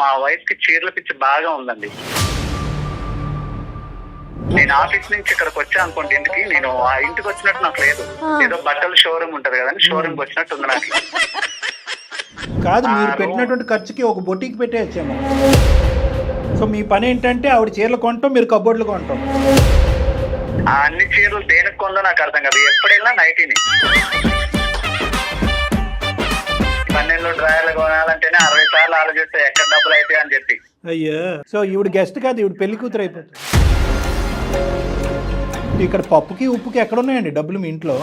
మా వైఫ్ కి చీరల పిచ్చి బాగా ఉందండి. నేను ఆఫీస్ నుంచి ఇక్కడికి వచ్చా అనుకోండి ఇంటికి, నేను ఆ ఇంటికి వచ్చినట్టు నాకు లేదు. ఏదో బట్టల షోరూమ్ ఉంటది కదండి, షోరూమ్ కి వచ్చినట్టు ఉంది నాకు. కాదు, మీరు పెట్టినటువంటి ఖర్చుకి ఒక బొటీకి పెట్టేయచ్చేమో. సో మీ పని ఏంటంటే ఆవిడ చీరలు కొనటం, మీరు కబోర్డులు కొనటం. ఆ అన్ని చీరలు దేనికి కొందో నాకు అర్థం కాదు. ఎప్పుడైనా నైటీని 12 డ్రాయర్లు కొనాలంటేనే 60 సార్లు ఆలోచిస్తే ఎక్కడ డబ్బులు అయితే అని చెప్పి. అయ్యా, సో ఈవిడ గెస్ట్ కాదు, ఈవిడ పెళ్లి కూతురు అయిపోతుంది. ఇక్కడ పప్పుకి ఉప్పుకి ఎక్కడున్నాయండి డబ్బులు మీ ఇంట్లో?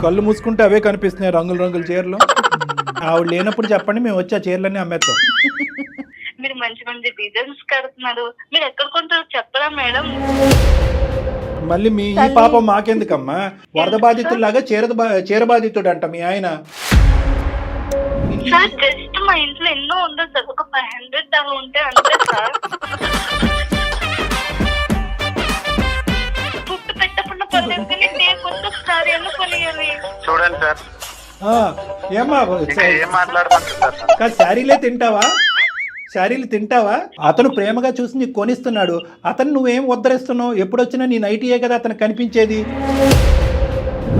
కళ్ళు మూసుకుంటే అవే కనిపిస్తున్నాయి, రంగుల రంగుల చీరలు. ఆవిడ లేనప్పుడు చెప్పండి, మేము వచ్చి ఆ చీరలన్నీ అమ్మేస్తాం. మీరు మంచి మంచి డిజైన్స్ కడుతున్నారు, మీరు ఎక్కడ కొంటారో చెప్పరా మేడం? మళ్ళీ మీ ఈ పాపం మాకెందుకమ్మా? వరద బాధితుల్లాగా చీర బాధితుడు అంట మీ ఆయన. సార్ జస్ట్ మా ఇంట్లో ఎన్నో ఉండదు సార్, ఒక 500 దాకా ఉంటే అంతే సార్. పుట్టు పెట్టకుండా పర్లేదు కానీ సార్ ఎందుకు కొనియాలి? చూడండి సార్, ఏమా ఏం మాట్లాడమంటారు సార్? కాదు, శారీలు తింటావా? అతను ప్రేమగా చూసి నీకు కొనిస్తున్నాడు, అతను నువ్వేం ఉద్ధరిస్తున్నావు? ఎప్పుడొచ్చినా నీ నైటీయే కదా అతను కనిపించేది.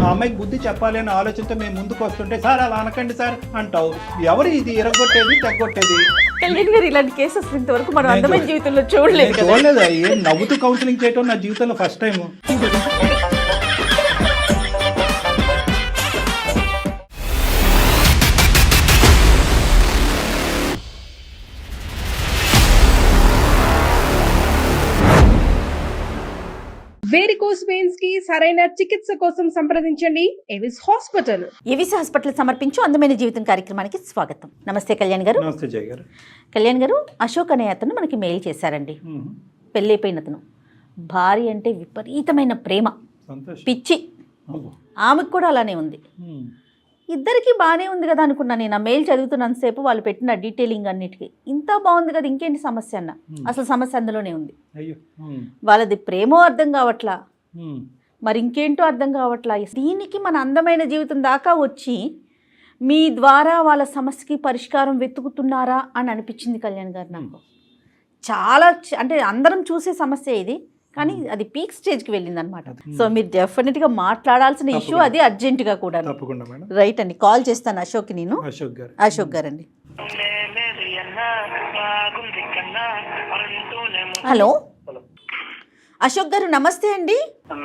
ఆ అమ్మాయికి బుద్ధి చెప్పాలి అనే ఆలోచనతో మేము ముందుకు వస్తుంటే, సార్ అలా అనకండి సార్ అంటావు. ఎవరు ఇది ఇరగొట్టేది, తెగొట్టేది? కళ్యాణ్ గారు, ఇలాంటి కేసెస్ ఇంతవరకు మనం అందమైన జీవితంలో చూడలేదు. చూడలేదా? ఏం నవ్వుతూ కౌన్సిలింగ్ చేయటం నా జీవితంలో ఫస్ట్ టైం. వేరికోస్ వెయిన్స్ కి సరైన చికిత్స కోసం సంప్రదించండి ఎవిస్ హాస్పిటల్. ఎవిస్ హాస్పిటల్ సమర్పించు అందమైన జీవితం కార్యక్రమానికి స్వాగతం. నమస్తే కళ్యాణ్ గారు. నమస్తే జయ గారు. కళ్యాణ్ గారు, అశోక్ అనే అతను మనకి మెయిల్ చేశారండి. పెళ్ళైపోయిన అతను, భార్య అంటే విపరీతమైన ప్రేమ, పిచ్చి. ఆమెకు కూడా అలానే ఉంది. ఇద్దరికి బాగానే ఉంది కదా అనుకున్నా నేను. ఆ మెయిల్ చదువుతున్నంతసేపు వాళ్ళు పెట్టిన డీటెయిలింగ్ అన్నిటికీ ఇంత బాగుంది కదా, ఇంకేంటి సమస్య అన్న. అసలు సమస్య అందులోనే ఉంది. వాళ్ళది ప్రేమో అర్థం కావట్లా, మరి ఇంకేంటో అర్థం కావట్లా. దీనికి మన అందమైన జీవితం దాకా వచ్చి మీ ద్వారా వాళ్ళ సమస్యకి పరిష్కారం వెతుకుతున్నారా అని అనిపించింది కళ్యాణ్ గారు నాకు. చాలా అంటే అందరం చూసే సమస్య ఇది, కానీ అది పీక్ స్టేజ్కి వెళ్ళింది అనమాట. సో మీరు డెఫినెట్గా మాట్లాడాల్సిన ఇష్యూ అది, అర్జెంటుగా కూడా. రైట్ అండి, కాల్ చేస్తాను అశోక్కి నేను. అశోక్ గారు అండి. హలో అశోక్ గారు, నమస్తే అండి.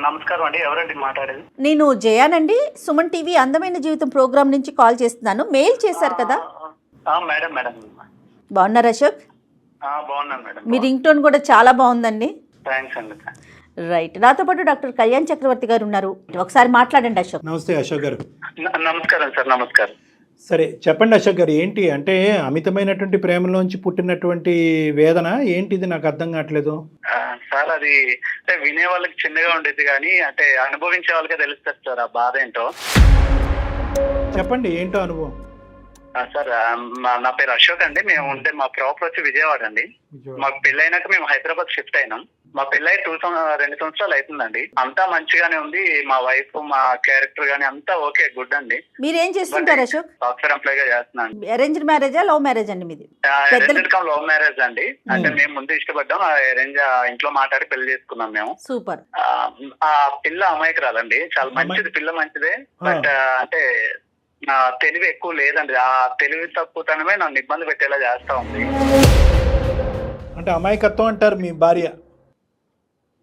నమస్కారం అండి, ఎవరండి మాట్లాడేది? నేను జయానండి, సుమన్ టీవీ అందమైన జీవితం ప్రోగ్రామ్ నుంచి కాల్ చేస్తున్నాను. మెయిల్ చేశారు కదా. మేడం మేడం బాగున్నారు అశోక్? బాగున్నాను మేడం. మీ రింగ్ టోన్ కూడా చాలా బాగుందండి. థ్యాంక్స్ అండి. రైట్, నాతో పాటు డాక్టర్ కళ్యాణ్ చక్రవర్తి గారు ఉన్నారు. ఒకసారి మాట్లాడండి అశోక్. నమస్తే అశోక్ గారు. నమస్కారం సార్. నమస్కారం. సరే చెప్పండి అశోక్ గారు, ఏంటి అంటే అమితమైనటువంటి ప్రేమలోంచి పుట్టినటువంటి వేదన ఏంటిది? నాకు అర్థం కావట్లేదు సార్. అది అంటే వినే వాళ్ళకి చిన్నగా ఉండేది కానీ అంటే అనుభవించే వాళ్ళకే తెలుస్తుంది సార్ ఆ బాధ ఏంటో. చెప్పండి, ఏంటో అనుభవం. సార్ నా పేరు అశోక్ అండి. మేము ఉంటే మా ప్రాపర్ వచ్చి విజయవాడ అండి. మాకు పెళ్ళైనాక మేము హైదరాబాద్ షిఫ్ట్ అయినాం. మా పెళ్ళై 2 సంవత్సరాలు అవుతుందండి. అంతా మంచిగానే ఉంది. మా వైఫ్, మా క్యారెక్టర్ గానీ అంతా ఓకే, గుడ్ అండి. మీరేం చేస్తుంటారు అశోక్? సాఫ్ట్వేర్ ఎంప్లాయ్ గా చేస్తున్నాను. అరేంజ్డ్ మ్యారేజా, లవ్ మ్యారేజ్ అండి మీది? లవ్ మ్యారేజ్ అండి. అంటే మేము ముందు ఇష్టపడ్డాం, అరేంజ్ ఇంట్లో మాట్లాడి పెళ్లి చేసుకున్నాం మేము. సూపర్. ఆ పిల్ల అమాయకురాలండి, చాలా మంచిది, పిల్ల మంచిదే. బట్ అంటే నా తెలివి ఎక్కువ లేదండి. ఆ తెలివి తక్కువతనమే నన్ను ఇబ్బంది పెట్టేలా చేస్తా ఉంది. అంటే అమాయకత్వం అంటారు మీ భార్య?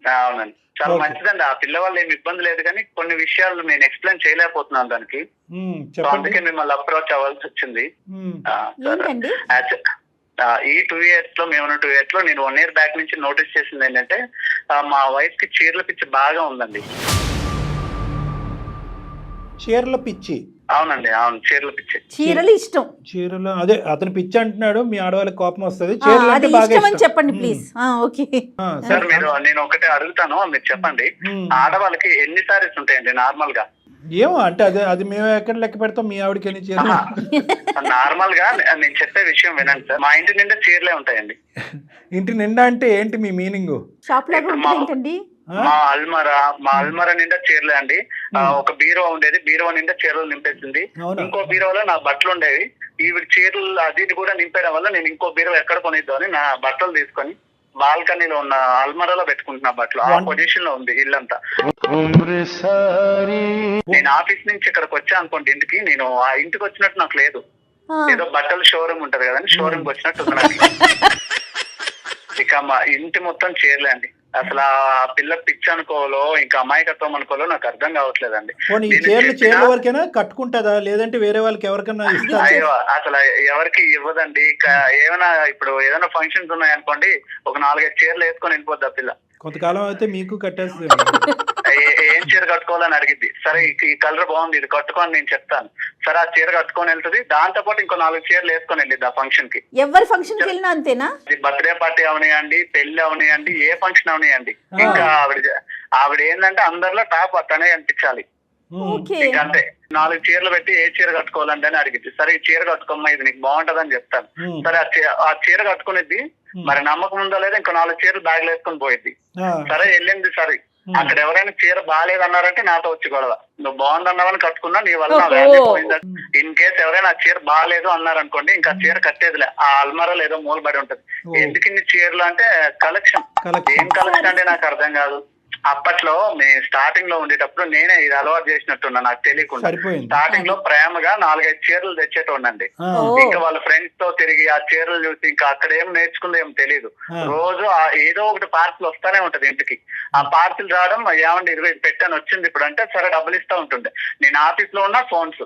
అవునండి, చాలా మంచిదండి. ఆ పిల్ల వల్ల ఏమి ఇబ్బంది లేదు, కానీ కొన్ని విషయాలు నేను ఎక్స్ప్లెయిన్ చేయలేకపోతున్నాను దానికి. అందుకే మిమ్మల్ని అప్రోచ్ అవ్వాల్సి వచ్చింది. ఈ 2 years లో, మేము 2 years లో నేను 1 year బ్యాక్ నుంచి నోటీస్ చేసింది ఏంటంటే, మా వైఫ్ కి చీరల పిచ్చి బాగా ఉందండి. చీరల పిచ్చి? అవునండి, అవును, చీరల పిచ్చి. చీరలు ఇష్టం. చీరలు, అదే అతను పిచ్చి అంటున్నాడు. మీ ఆడవాళ్ళకి కోపం వస్తుంది. చెప్పండి ప్లీజ్. ఓకే సార్, నేను ఒకటే అడుగుతాను, మీరు చెప్పండి. ఆడవాళ్ళకి ఎన్ని సారీస్ ఉంటాయండి నార్మల్ గా? ఏమో అంటే అది మేము ఎక్కడ లెక్క పెడతాం, మీ ఆవిడకి ఎన్ని చీరలు? నార్మల్ గా నేను చెప్పే విషయం వినండి సార్. మా ఇంటి నిండా చీరలే ఉంటాయండి. ఇంటి నిండా అంటే ఏంటి మీ మీనింగ్? షాప్ లాగా ఏంటండి? మా అల్మరా నిండా చీరలే అండి. ఒక బీరో ఉండేది, బీరో నిండా చీరలు నింపేసింది. ఇంకో బీరోలో నా బట్టలు ఉండేవి, ఈవిడ చీరలు అది ఇది కూడా నింపేయడం వల్ల నేను ఇంకో బీరువా ఎక్కడ కొనిద్దామని నా బట్టలు తీసుకొని బాల్కనీలో ఉన్న అల్మరాలో పెట్టుకుంటున్నా బట్టలు. ఆ పొజిషన్ లో ఉంది ఇల్లంతా. నేను ఆఫీస్ నుంచి ఇక్కడికి వచ్చా అనుకోండి ఇంటికి, నేను ఆ ఇంటికి వచ్చినట్టు నాకు లేదు. ఏదో బట్టల షోరూమ్ ఉంటది కదండి, షోరూమ్ కి వచ్చినట్టు ఉంది నాకు. ఇక మా ఇంటి మొత్తం చీరలే అండి. అసలు ఆ పిల్ల పిచ్చి అనుకోవాలో ఇంకా అమాయకత్వం అనుకోవాలో నాకు అర్థం కావట్లేదండి. చీరల వరకైనా కట్టుకుంటుందా, లేదంటే వేరే వాళ్ళకి ఎవరికైనా ఇస్తా? అయ్యో అసలు ఎవరికి ఇవ్వదండి. ఏమైనా ఇప్పుడు ఏదైనా ఫంక్షన్స్ ఉన్నాయనుకోండి, ఒక 4-5 చీరలు వేసుకొని వెళ్ళిపోద్ది ఆ పిల్ల. కొంతకాలం అయితే మీకు కట్టేస్తుంది. ఏం చీర కట్టుకోవాలని అడిగిద్ది. సరే ఈ కలర్ బాగుంది, ఇది కట్టుకోని నేను చెప్తాను. సరే ఆ చీర కట్టుకొని వెళ్తుంది. దాంతో పాటు ఇంకో 4 చీరలు వేసుకొని వెళ్ళిద్ది ఆ ఫంక్షన్ కి. ఎవరి ఫంక్షన్ కి వెళ్ళినా అంతేనా? బర్త్డే పార్టీ అవనియండి, పెళ్లి అవనియండి, ఏ ఫంక్షన్ అవనియండి, ఇంకా ఆవిడ ఏంటంటే అందరిలో టాప్ అతనే అనిపించాలి. అంతే 4 చీరలు పెట్టి ఏ చీర కట్టుకోవాలంటే అని అడిగిద్ది. సరే ఈ చీర కట్టుకోమ్మా, ఇది నీకు బాగుంటది అని చెప్తాను. సరే ఆ చీర కట్టుకునిద్ది. మరి నమ్మకం ఉందో లేదా ఇంకో 4 చీరలు బ్యాగ్ వేసుకొని పోయిద్ది. సరే వెళ్ళింది. సరే అక్కడ ఎవరైనా చీర బాగాలేదన్నారంటే నాతో వచ్చి గొడవ. నువ్వు బాగుందన్నావని కట్టుకున్నా, నీ వల్ల నా వాల్యూ పోయిందా. ఇన్ కేసు ఎవరైనా ఆ చీర బాగాలేదు అన్నారనుకోండి, ఇంకా చీర కట్టేదిలే. ఆ అల్మారాలో ఏదో మూలబడి ఉంటది. ఎందుకు ఇన్ని చీరలు అంటే కలెక్షన్. ఏం కలెక్షన్ అంటే నాకు అర్థం కాదు. అప్పట్లో మేము స్టార్టింగ్ లో ఉండేటప్పుడు నేనే ఇది అలవాటు చేసినట్టున్నా నాకు తెలియకుండా. స్టార్టింగ్ లో ప్రేమగా 4-5 చీరలు తెచ్చేటోండి. ఇంకా వాళ్ళ ఫ్రెండ్స్ తో తిరిగి ఆ చీరలు చూసి ఇంకా అక్కడ ఏం నేర్చుకుందో ఏం తెలియదు. రోజు ఏదో ఒకటి పార్సిల్ వస్తానే ఉంటది ఇంటికి. ఆ పార్సిల్ రావడం, ఏమండి 20 పెట్టాను వచ్చింది ఇప్పుడు అంటే సరే డబ్బులు ఇస్తా ఉంటుండే. నేను ఆఫీస్ లో ఉన్న ఫోన్స్,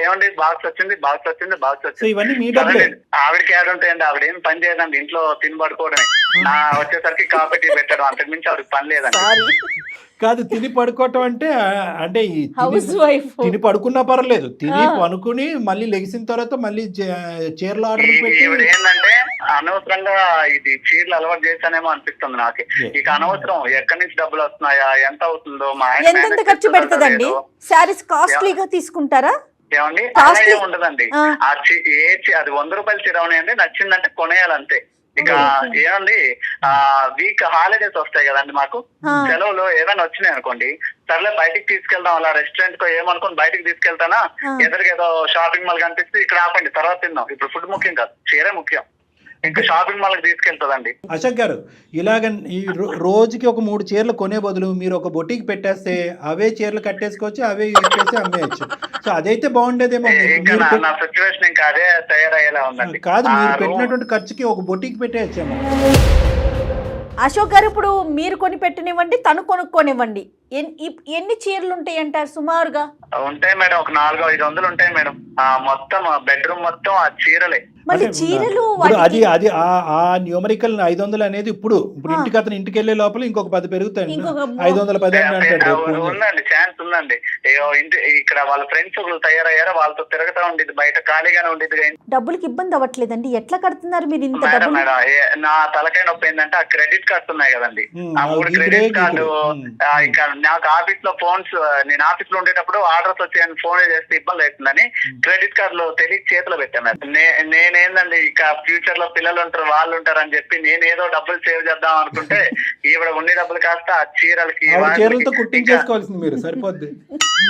ఏమండి బాక్స్ వచ్చింది, బాక్స్ వచ్చింది, బాక్స్ వచ్చింది. ఆవిడకి యాడ్ ఉంటాయండి, ఆవిడ ఏం పని చేయదండి, ఇంట్లో తిని పడుకోవడమే. నా వచ్చేసరికి కాఫీ టీ పెట్టడం, అంతకు మించి ఆవిడకి పని లేదండి. కాదు, తిని పడుకోవటం అంటే తిని పడుకున్నా పర్లేదు, తిని పనుకుని మళ్ళీ లెగిసిన తర్వాత మళ్ళీ చీరలు ఆర్డర్ పెట్టి. ఈవిడ ఏంటంటే అనవసరంగా ఇది చీరలు అలవాటు చేశానేమో అనిపిస్తుంది నాకు. ఇక అనవసరం ఎక్కడి నుంచి డబ్బులు వస్తున్నాయా, ఎంత అవుతుందో, మా ఎంత ఖర్చు పెడుతుందండి? శారీస్ కాస్ట్లీగా తీసుకుంటారా? ఏమండి అలా ఏమి ఉండదండి. అది 100 రూపాయల చీర ఉన్నాయండి, నచ్చిందంటే కొనేయాలంతే. ఇక ఏమండి వీక్ హాలిడేస్ వస్తాయి కదండి మాకు, సెలవులు ఏదైనా వచ్చినాయి అనుకోండి, సర్లే బయటికి తీసుకెళ్దాం, అలా రెస్టారెంట్ కో ఏమనుకోని బయటికి తీసుకెళ్తానా, ఎదురుగా షాపింగ్ మాల్ కనిపిస్తే ఇక్కడ ఆపండి తర్వాత తిందాం, ఇప్పుడు ఫుడ్ ముఖ్యం కాదు, చీరే ముఖ్యం. ఇంకా షాపింగ్ మాల్ తీసుకెళ్తుందండి. అశోక్ గారు, ఇలాగ ఈ రోజుకి ఒక 3 చీరలు కొనే బదులు మీరు ఒక బొటికి పెట్టేస్తే అవే చీరలు కట్టేసుకోవచ్చు, అవే ఇచ్చేసి అమ్మేయచ్చు. సో అదైతే బాగుండేదేమో. నా సిచ్యువేషన్ ఇంకా అదే తయారయ్యేలా ఉందండి. కాదు, మీరు పెట్టినటువంటి ఖర్చుకి ఒక బొటికి పెట్టేయచ్చేమో. అశోక్ గారు, ఇప్పుడు మీరు కొని పెట్టనివ్వండి, తను కొనుక్కోనివ్వండి, ఎన్ని చీరలు ఉంటాయి అంటారు సుమారుగా? ఉంటాయి మేడం, ఒక 400-500 ఉంటాయి మేడం. మొత్తం బెడ్రూమ్ మొత్తం ఆ చీరలే. మళ్ళీ చీరలు అది ఆ న్యూమరికల్ 500 అనేది ఇప్పుడు ఇంటికి అతను ఇంటికి వెళ్ళే లోపల ఇంకొక 10 పెరుగుతాయి. 510 ఉందండి, ఛాన్స్ ఉందండి. ఇక్కడ వాళ్ళ ఫ్రెండ్స్ ఒకరు తయారయ్యారో వాళ్ళతో తిరుగుతా ఉండేది, బయట ఖాళీగానే ఉండేది. డబ్బులకి ఇబ్బంది అవ్వట్లేదండి? ఎట్లా కడుతున్నారు మీరు ఇంత డబ్బులు? మేడం నా తలకాయ నొప్పి ఏంటంటే ఆ క్రెడిట్ కార్డ్స్ ఉన్నాయి కదండి, ఆ 3 క్రెడిట్ కార్డు. ఇంకా నాకు ఆఫీస్ లో ఫోన్స్, నేను ఆఫీస్ లో ఉండేటప్పుడు ఆర్డర్స్ వచ్చాయని ఫోన్ చేస్తే ఇబ్బంది అవుతుందని క్రెడిట్ కార్డు లో తెలియ చేతిలో పెట్టాను. నేనేందండి ఇక ఫ్యూచర్ లో పిల్లలు ఉంటారు, వాళ్ళు ఉంటారు అని చెప్పి నేను ఏదో డబ్బులు సేవ్ చేద్దాం అనుకుంటే ఈవిడ ఉండే డబ్బులు కాస్త ఆ చీరలతో కుట్టించేసుకోవాల్సింది మీరు, సరిపోద్ది.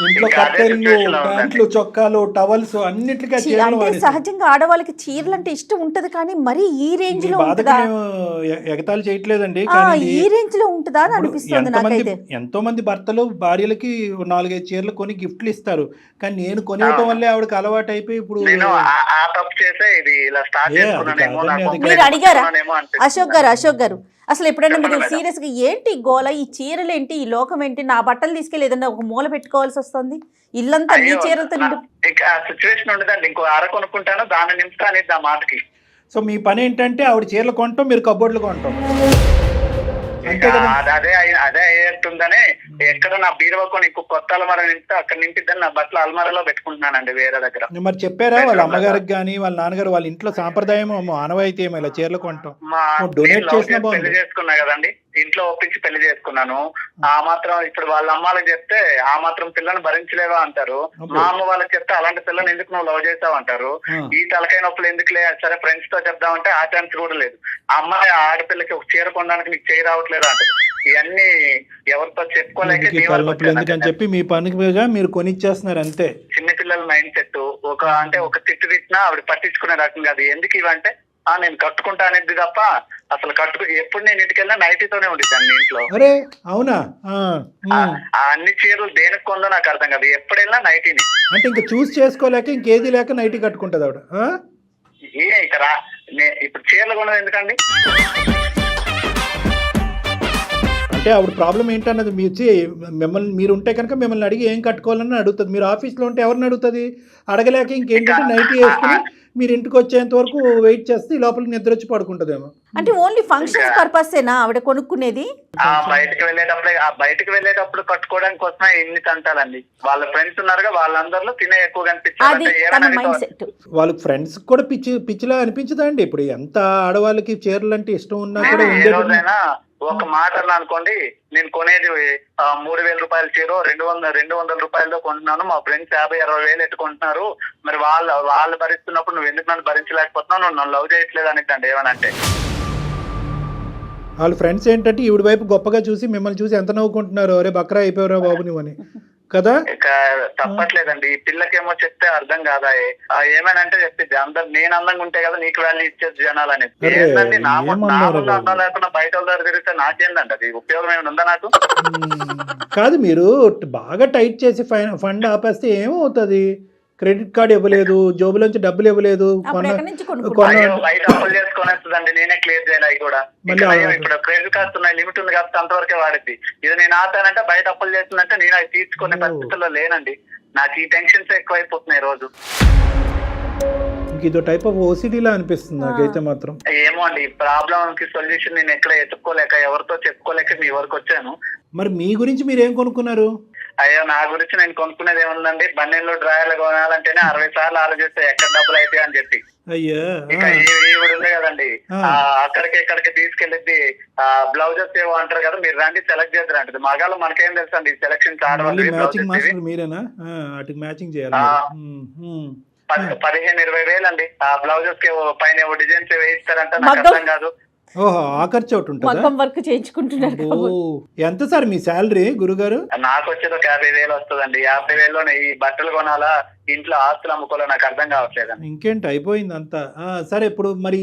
ఇంట్లో ప్యాంట్లు, చొక్కాలు, టవల్స్ అన్నిటికీ. సహజంగా ఆడవాళ్ళకి చీరలు అంటే ఇష్టం ఉంటది, కానీ మరి ఈ రేంజ్ లో ఎగతాళి చేయట్లేదండి, ఈ రేంజ్ లో ఉంటుందా అని అనిపిస్తుంది నాకైతే. ఎంతో మంది భర్తలు భార్యలకి 4-5 చీరలు కొని గిఫ్ట్లు ఇస్తారు, కానీ నేను కొనివ్వటం వల్లే ఆవిడకి అలవాటు అయిపోయి ఇప్పుడు మీరు అడిగారా అశోక్ గారు అసలు ఎప్పుడైనా మీరు సీరియస్ గా ఏంటి గోల, ఈ చీరలు ఏంటి, ఈ లోకం ఏంటి, నా బట్టలు తీసుకెళ్ళి ఏదన్నా ఒక మూల పెట్టుకోవాల్సి వస్తుంది, ఇల్లంతా నీ చీరలతో సిచ్యువేషన్ ఉండదండి. ఇంకో అర కొనుక్కుంటాను, దాన్ని నింపుతాను ఆ మాటకి. సో మీ పని ఏంటంటే ఆవిడ చీరలు కొంటాం, మీరు కబోర్డులు కొంటాం. అదే అయ్యేట్టుందని ఎక్కడ నా బీరువా కొని ఇంకో కొత్త అల్మారా నింపితే అక్కడ నింపిద్దని నా బట్టలు అల్మారాలో పెట్టుకుంటున్నానండి వేరే దగ్గర. మరి చెప్పారా వాళ్ళ అమ్మగారికి కానీ వాళ్ళ నాన్నగారు వాళ్ళ ఇంట్లో సాంప్రదాయం ఆనవాయితీ ఏమో ఇలా చీరలు కొంటాం? డొనేట్ చేసిన పెళ్లి చేసుకున్నా కదండి, ఇంట్లో ఒప్పించి పెళ్లి చేసుకున్నాను. ఆ మాత్రం ఇప్పుడు వాళ్ళ అమ్మాలకు చెప్తే ఆ మాత్రం పిల్లని భరించలేవా అంటారు, మా అమ్మ వాళ్ళకి చెప్తే అలాంటి పిల్లని ఎందుకు నువ్వు లవ్ చేసావు అంటారు. ఈ తలకాయ నొప్పులు ఎందుకులే, సరే ఫ్రెండ్స్ తో చెప్దామంటే ఆ ఛాన్స్ కూడా లేదు. అమ్మాయి ఆడపిల్లకి ఒక చీర కొనడానికి నీకు చేయి రావట్లేదు అంటారు. ఇవన్నీ ఎవరితో చెప్పుకోలేక ఎందుకని చెప్పి మీ పనిగా మీరు కొనిచ్చేస్తున్నారు అంతే. చిన్నపిల్ల ఆడపిల్లల మైండ్ సెట్ ఒక తిట్టు తిట్టినా ఆవిడ పట్టించుకునే రకం కాదు. ఎందుకు ఇవంటే నేను కట్టుకుంటా అనేది తప్ప అసలు ఎప్పుడు నేను ఇంటికి వెళ్ళినా నైటీతోనే ఉండిద్దాన్ని ఇంట్లో. అరే అవునా? ఆ అన్ని చీరలు దేనికి కొందో నాకు అర్థం కాదు, ఎప్పుడు వెళ్ళినా నైటీని. అంటే ఇంకా చూస్ చేసుకోలేక ఇంకేది లేక నైటీ కట్టుకుంటది ఆవిడ. ఇక్కడ ఇప్పుడు చీరలు కొన్నది ఎందుకండి? అంటే ఆవిడ ప్రాబ్లం ఏంటన్నది మీరు ఉంటే కనుక మిమ్మల్ని అడిగి ఏం కట్టుకోవాలని అడుగుతుంది. మీరు ఆఫీస్లో ఉంటే ఎవరిని అడుగుతుంది? అడగలేక ఇంకేంటంటే నైటీ వేసుకుని మీరు ఇంటికి వచ్చేంత వరకు వెయిట్ చేస్తే ఈ లోపల నిద్ర వచ్చి పడుకుంటదేమో. అంటే ఓన్లీ ఫంక్షన్స్ పర్పసేనా ఆవిడ కొనుక్కునేది? బయటకు వెళ్ళేటప్పుడు కట్టుకోవడానికి కోసమే ఇన్ని తంటాలండి. వాళ్ళ ఫ్రెండ్స్ ఉన్నారుగా, వాళ్ళందరిలో తినే ఎక్కువ కనిపించారు. వాళ్ళ ఫ్రెండ్స్ కూడా పిచ్చిలా అనిపించదా అండి? ఇప్పుడు ఎంత ఆడవాళ్ళకి చీరలు అంటే ఇష్టం ఉన్నా కూడా ఏ రోజైనా ఒక మాట అనుకోండి, నేను కొనేది 3,000 రూపాయల చీర 200 రూపాయలతో కొంటున్నాను, మా ఫ్రెండ్స్ 50-60 వేలు ఎట్టుకుంటున్నారు, మరి వాళ్ళు భరిస్తున్నప్పుడు నువ్వు ఎందుకు నన్ను భరించలేకపోతున్నావు, నువ్వు నన్ను లవ్ చేయట్లేదు అనిద్దండి ఏమనంటే. వాళ్ళ ఫ్రెండ్స్ ఏంటంటే ఈవిడ వైపు గొప్పగా చూసి మిమ్మల్ని చూసి ఎంత నవ్వుకుంటున్నారు, అరే బక్రా అయిపోయారా బాబు నువ్వని కదా. ఇక తప్పట్లేదండి, ఈ పిల్లకేమో చెప్తే అర్థం కాదా, ఏమేనంటే చెప్పిద్ది అందరు నేను అందంగా ఉంటే కదా నీకు వాల్యూ ఇచ్చేది జనాలు అనేది. ఏంటండి నా ముందు అందం లేకుండా బయట వాళ్ళ దగ్గర తిరిగితే నాకేందండి అది ఉపయోగం ఏమైనా ఉందా నాకు? కాదు, మీరు బాగా టైట్ చేసి ఫండ్ ఆపేస్తే ఏమవుతుంది? క్రెడిట్ కార్డు ఇవ్వలేదు, జోబులోంచి డబ్బులు ఇవ్వలేదు, బయట అప్పులు చేసుకునేస్తుందండి, నేనే క్లియర్ చేయాలి. అవి కూడా ఇప్పుడు క్రెడిట్ కార్డ్స్ ఉన్నాయి, లిమిట్ ఉంది కాబట్టి అంతవరకే వాడిద్ది. ఇది నేను ఆతానంటే బయట అప్పులు చేస్తుందంటే నేను అవి తీసుకునే పరిస్థితుల్లో లేనండి. నాకు ఈ టెన్షన్స్ ఎక్కువైపోతున్నాయి రోజు. ఇదో టైప్ ఆఫ్ ఓసిడీలా అనిపిస్తుంది నాకైతే మాత్రం. ఏమో అండి, ఈ ప్రాబ్లం కి సొల్యూషన్ నేను ఎక్కడ ఎత్తుక్కోలేక ఎవరితో చెప్పుకోలేక మీ వరకు వచ్చాను. మరి మీ గురించి మీరేం కొనుక్కున్నారు? అయ్యో నా గురించి నేను కొనుక్కునేది ఏముందండి, బండిలో డ్రాయర్లు కొనాలంటేనే 60 సార్లు ఆలోచిస్తే ఎక్కడ డబ్బులు అయితే అని చెప్పి. అయ్యా ఇక ఈవిడ ఉంది కదండి, అక్కడికి ఇక్కడికి తీసుకెళ్ళిద్ది. బ్లౌజెస్ ఏవో అంటారు కదా, మీరు రండి సెలెక్ట్ చేద్దరు అంటది. మగాళ్ళు మనకేం తెలుసు అండి సెలక్షన్ మీరేనా మ్యాచింగ్ చేయాలి. 15-20 వేలు అండి ఆ బ్లౌజెస్ కి పైన డిజైన్స్ వేయిస్తారంట, నాకు అర్థం కాదు. ఓహో, ఆ ఖర్చు ఒకటి ఉంటుంది. వర్క్ చేయించుకుంటున్నారు. ఎంత సార్ మీ శాలరీ గురుగారు? నాకు వచ్చేది ఒక 50,000 వస్తుందండి. 50,000లోనే ఈ బట్టలు కొనాలా, ఇంట్లో ఆస్తులు అమ్ముకోవాలా, నాకు అర్థం కావట్లేదు. ఇంకేంటి, అయిపోయింది అంతా. సరే, ఇప్పుడు మరి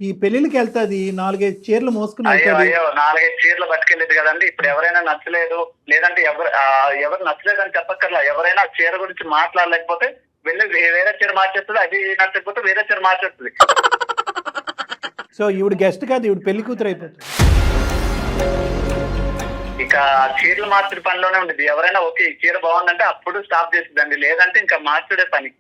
ఈ పెళ్లికి వెళ్తాది 4-5 చీరలు మోసుకుని. అయ్యో 4-5 చీరలు పట్టుకెళ్ళేది కదండి. ఇప్పుడు ఎవరైనా నచ్చలేదు, లేదంటే ఎవరు నచ్చలేదు అని చెప్పక్కర్లా, ఎవరైనా చీర గురించి మాట్లాడలేకపోతే వెళ్ళి వేరే చీర మార్చేస్తుంది, అది నచ్చకపోతే వేరే చీర మార్చేస్తుంది. సో ఈవిడ గెస్ట్ కాదు, ఈవిడ పెళ్లి కూతురు అయిపోతుంది. ఇక చీరలు మార్చుడు పనిలోనే ఉండేది. ఎవరైనా ఓకే ఈ చీర బాగుందంటే అప్పుడు స్టాప్ చేసిద్దండి, లేదంటే ఇంకా మార్చుడే పని.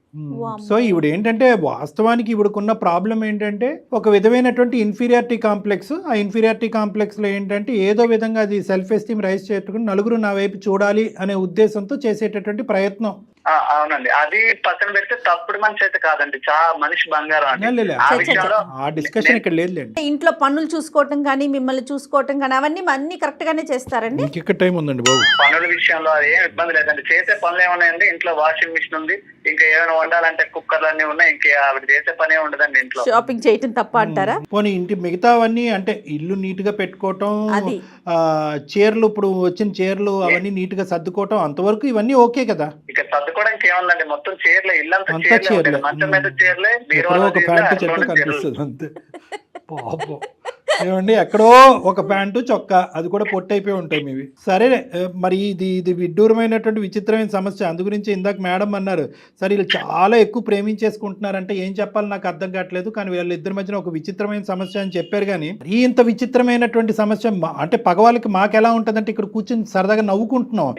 సో ఈవిడ ఏంటంటే వాస్తవానికి ఈవిడకున్న ప్రాబ్లం ఏంటంటే ఒక విధమైనటువంటి ఇన్ఫీరియారిటీ కాంప్లెక్స్. ఆ ఇన్ఫీరియారిటీ కాంప్లెక్స్ లో ఏంటంటే ఏదో విధంగా అది సెల్ఫ్ ఎస్టీమ్ రైజ్ చేసుకుని నలుగురు నా వైపు చూడాలి అనే ఉద్దేశంతో చేసేటటువంటి ప్రయత్నం. అవునండి, అది పక్కన పెడితే తప్పుడు మనిషి అయితే కాదండి, చాలా మనిషి బంగారం అండి. ఆ డిస్కషన్ ఇక్కడ లేదులేండి. ఇంట్లో పనులు చూసుకోవటం కానీ మిమ్మల్ని చూసుకోవటం కానీ అవన్నీ కరెక్ట్ గానే చేస్తారండి. ఇక్కడ టైం ఉందండి బాబు. పనుల విషయంలో అది ఏం ఇబ్బంది లేదండి. చేసే పనులు ఏమున్నాయండి, ఇంట్లో వాషింగ్ మిషన్ ఉంది, ఇంకా ఏమైనా వండాలంటే కుక్కర్లు అన్ని ఉన్నాయి, ఇంకా ఆవిడ చేసే పనే ఉండదండి ఇంట్లో. షాపింగ్ చేయటం తప్ప అంటారా? పోనీ ఇంటి మిగతావన్నీ అంటే ఇల్లు నీట్ గా పెట్టుకోవటం, చీరలు ఇప్పుడు వచ్చిన చీరలు అవన్నీ నీట్ గా సర్దుకోవటం, అంతవరకు ఇవన్నీ ఓకే కదా. ఇక సర్దుకోవడానికి ఏముందండి, మొత్తం చీరలే, ఇల్లంతా చీరలే, మంచం మీద చీరలే, ఒక ప్యాంటు చెట్టు కనిపిస్తుంది అంతే. పాపం ఏమండి, ఎక్కడో ఒక ప్యాంటు చొక్కా, అది కూడా పొట్టయిపోయి ఉంటాయి మీవి. సరే, మరి ఇది విడ్డూరమైనటువంటి విచిత్రమైన సమస్య. అందు గురించి ఇందాక మేడం అన్నారు, సరే వీళ్ళు చాలా ఎక్కువ ప్రేమించేసుకుంటున్నారంటే ఏం చెప్పాలి నాకు అర్థం కావట్లేదు, కానీ వీళ్ళిద్దరి మధ్యన ఒక విచిత్రమైన సమస్య అని చెప్పారు. కానీ ఇంత విచిత్రమైనటువంటి సమస్య అంటే పగవాళ్ళకి మాకు ఎలా ఉంటదంటే ఇక్కడ కూర్చొని సరదాగా నవ్వుకుంటున్నాం.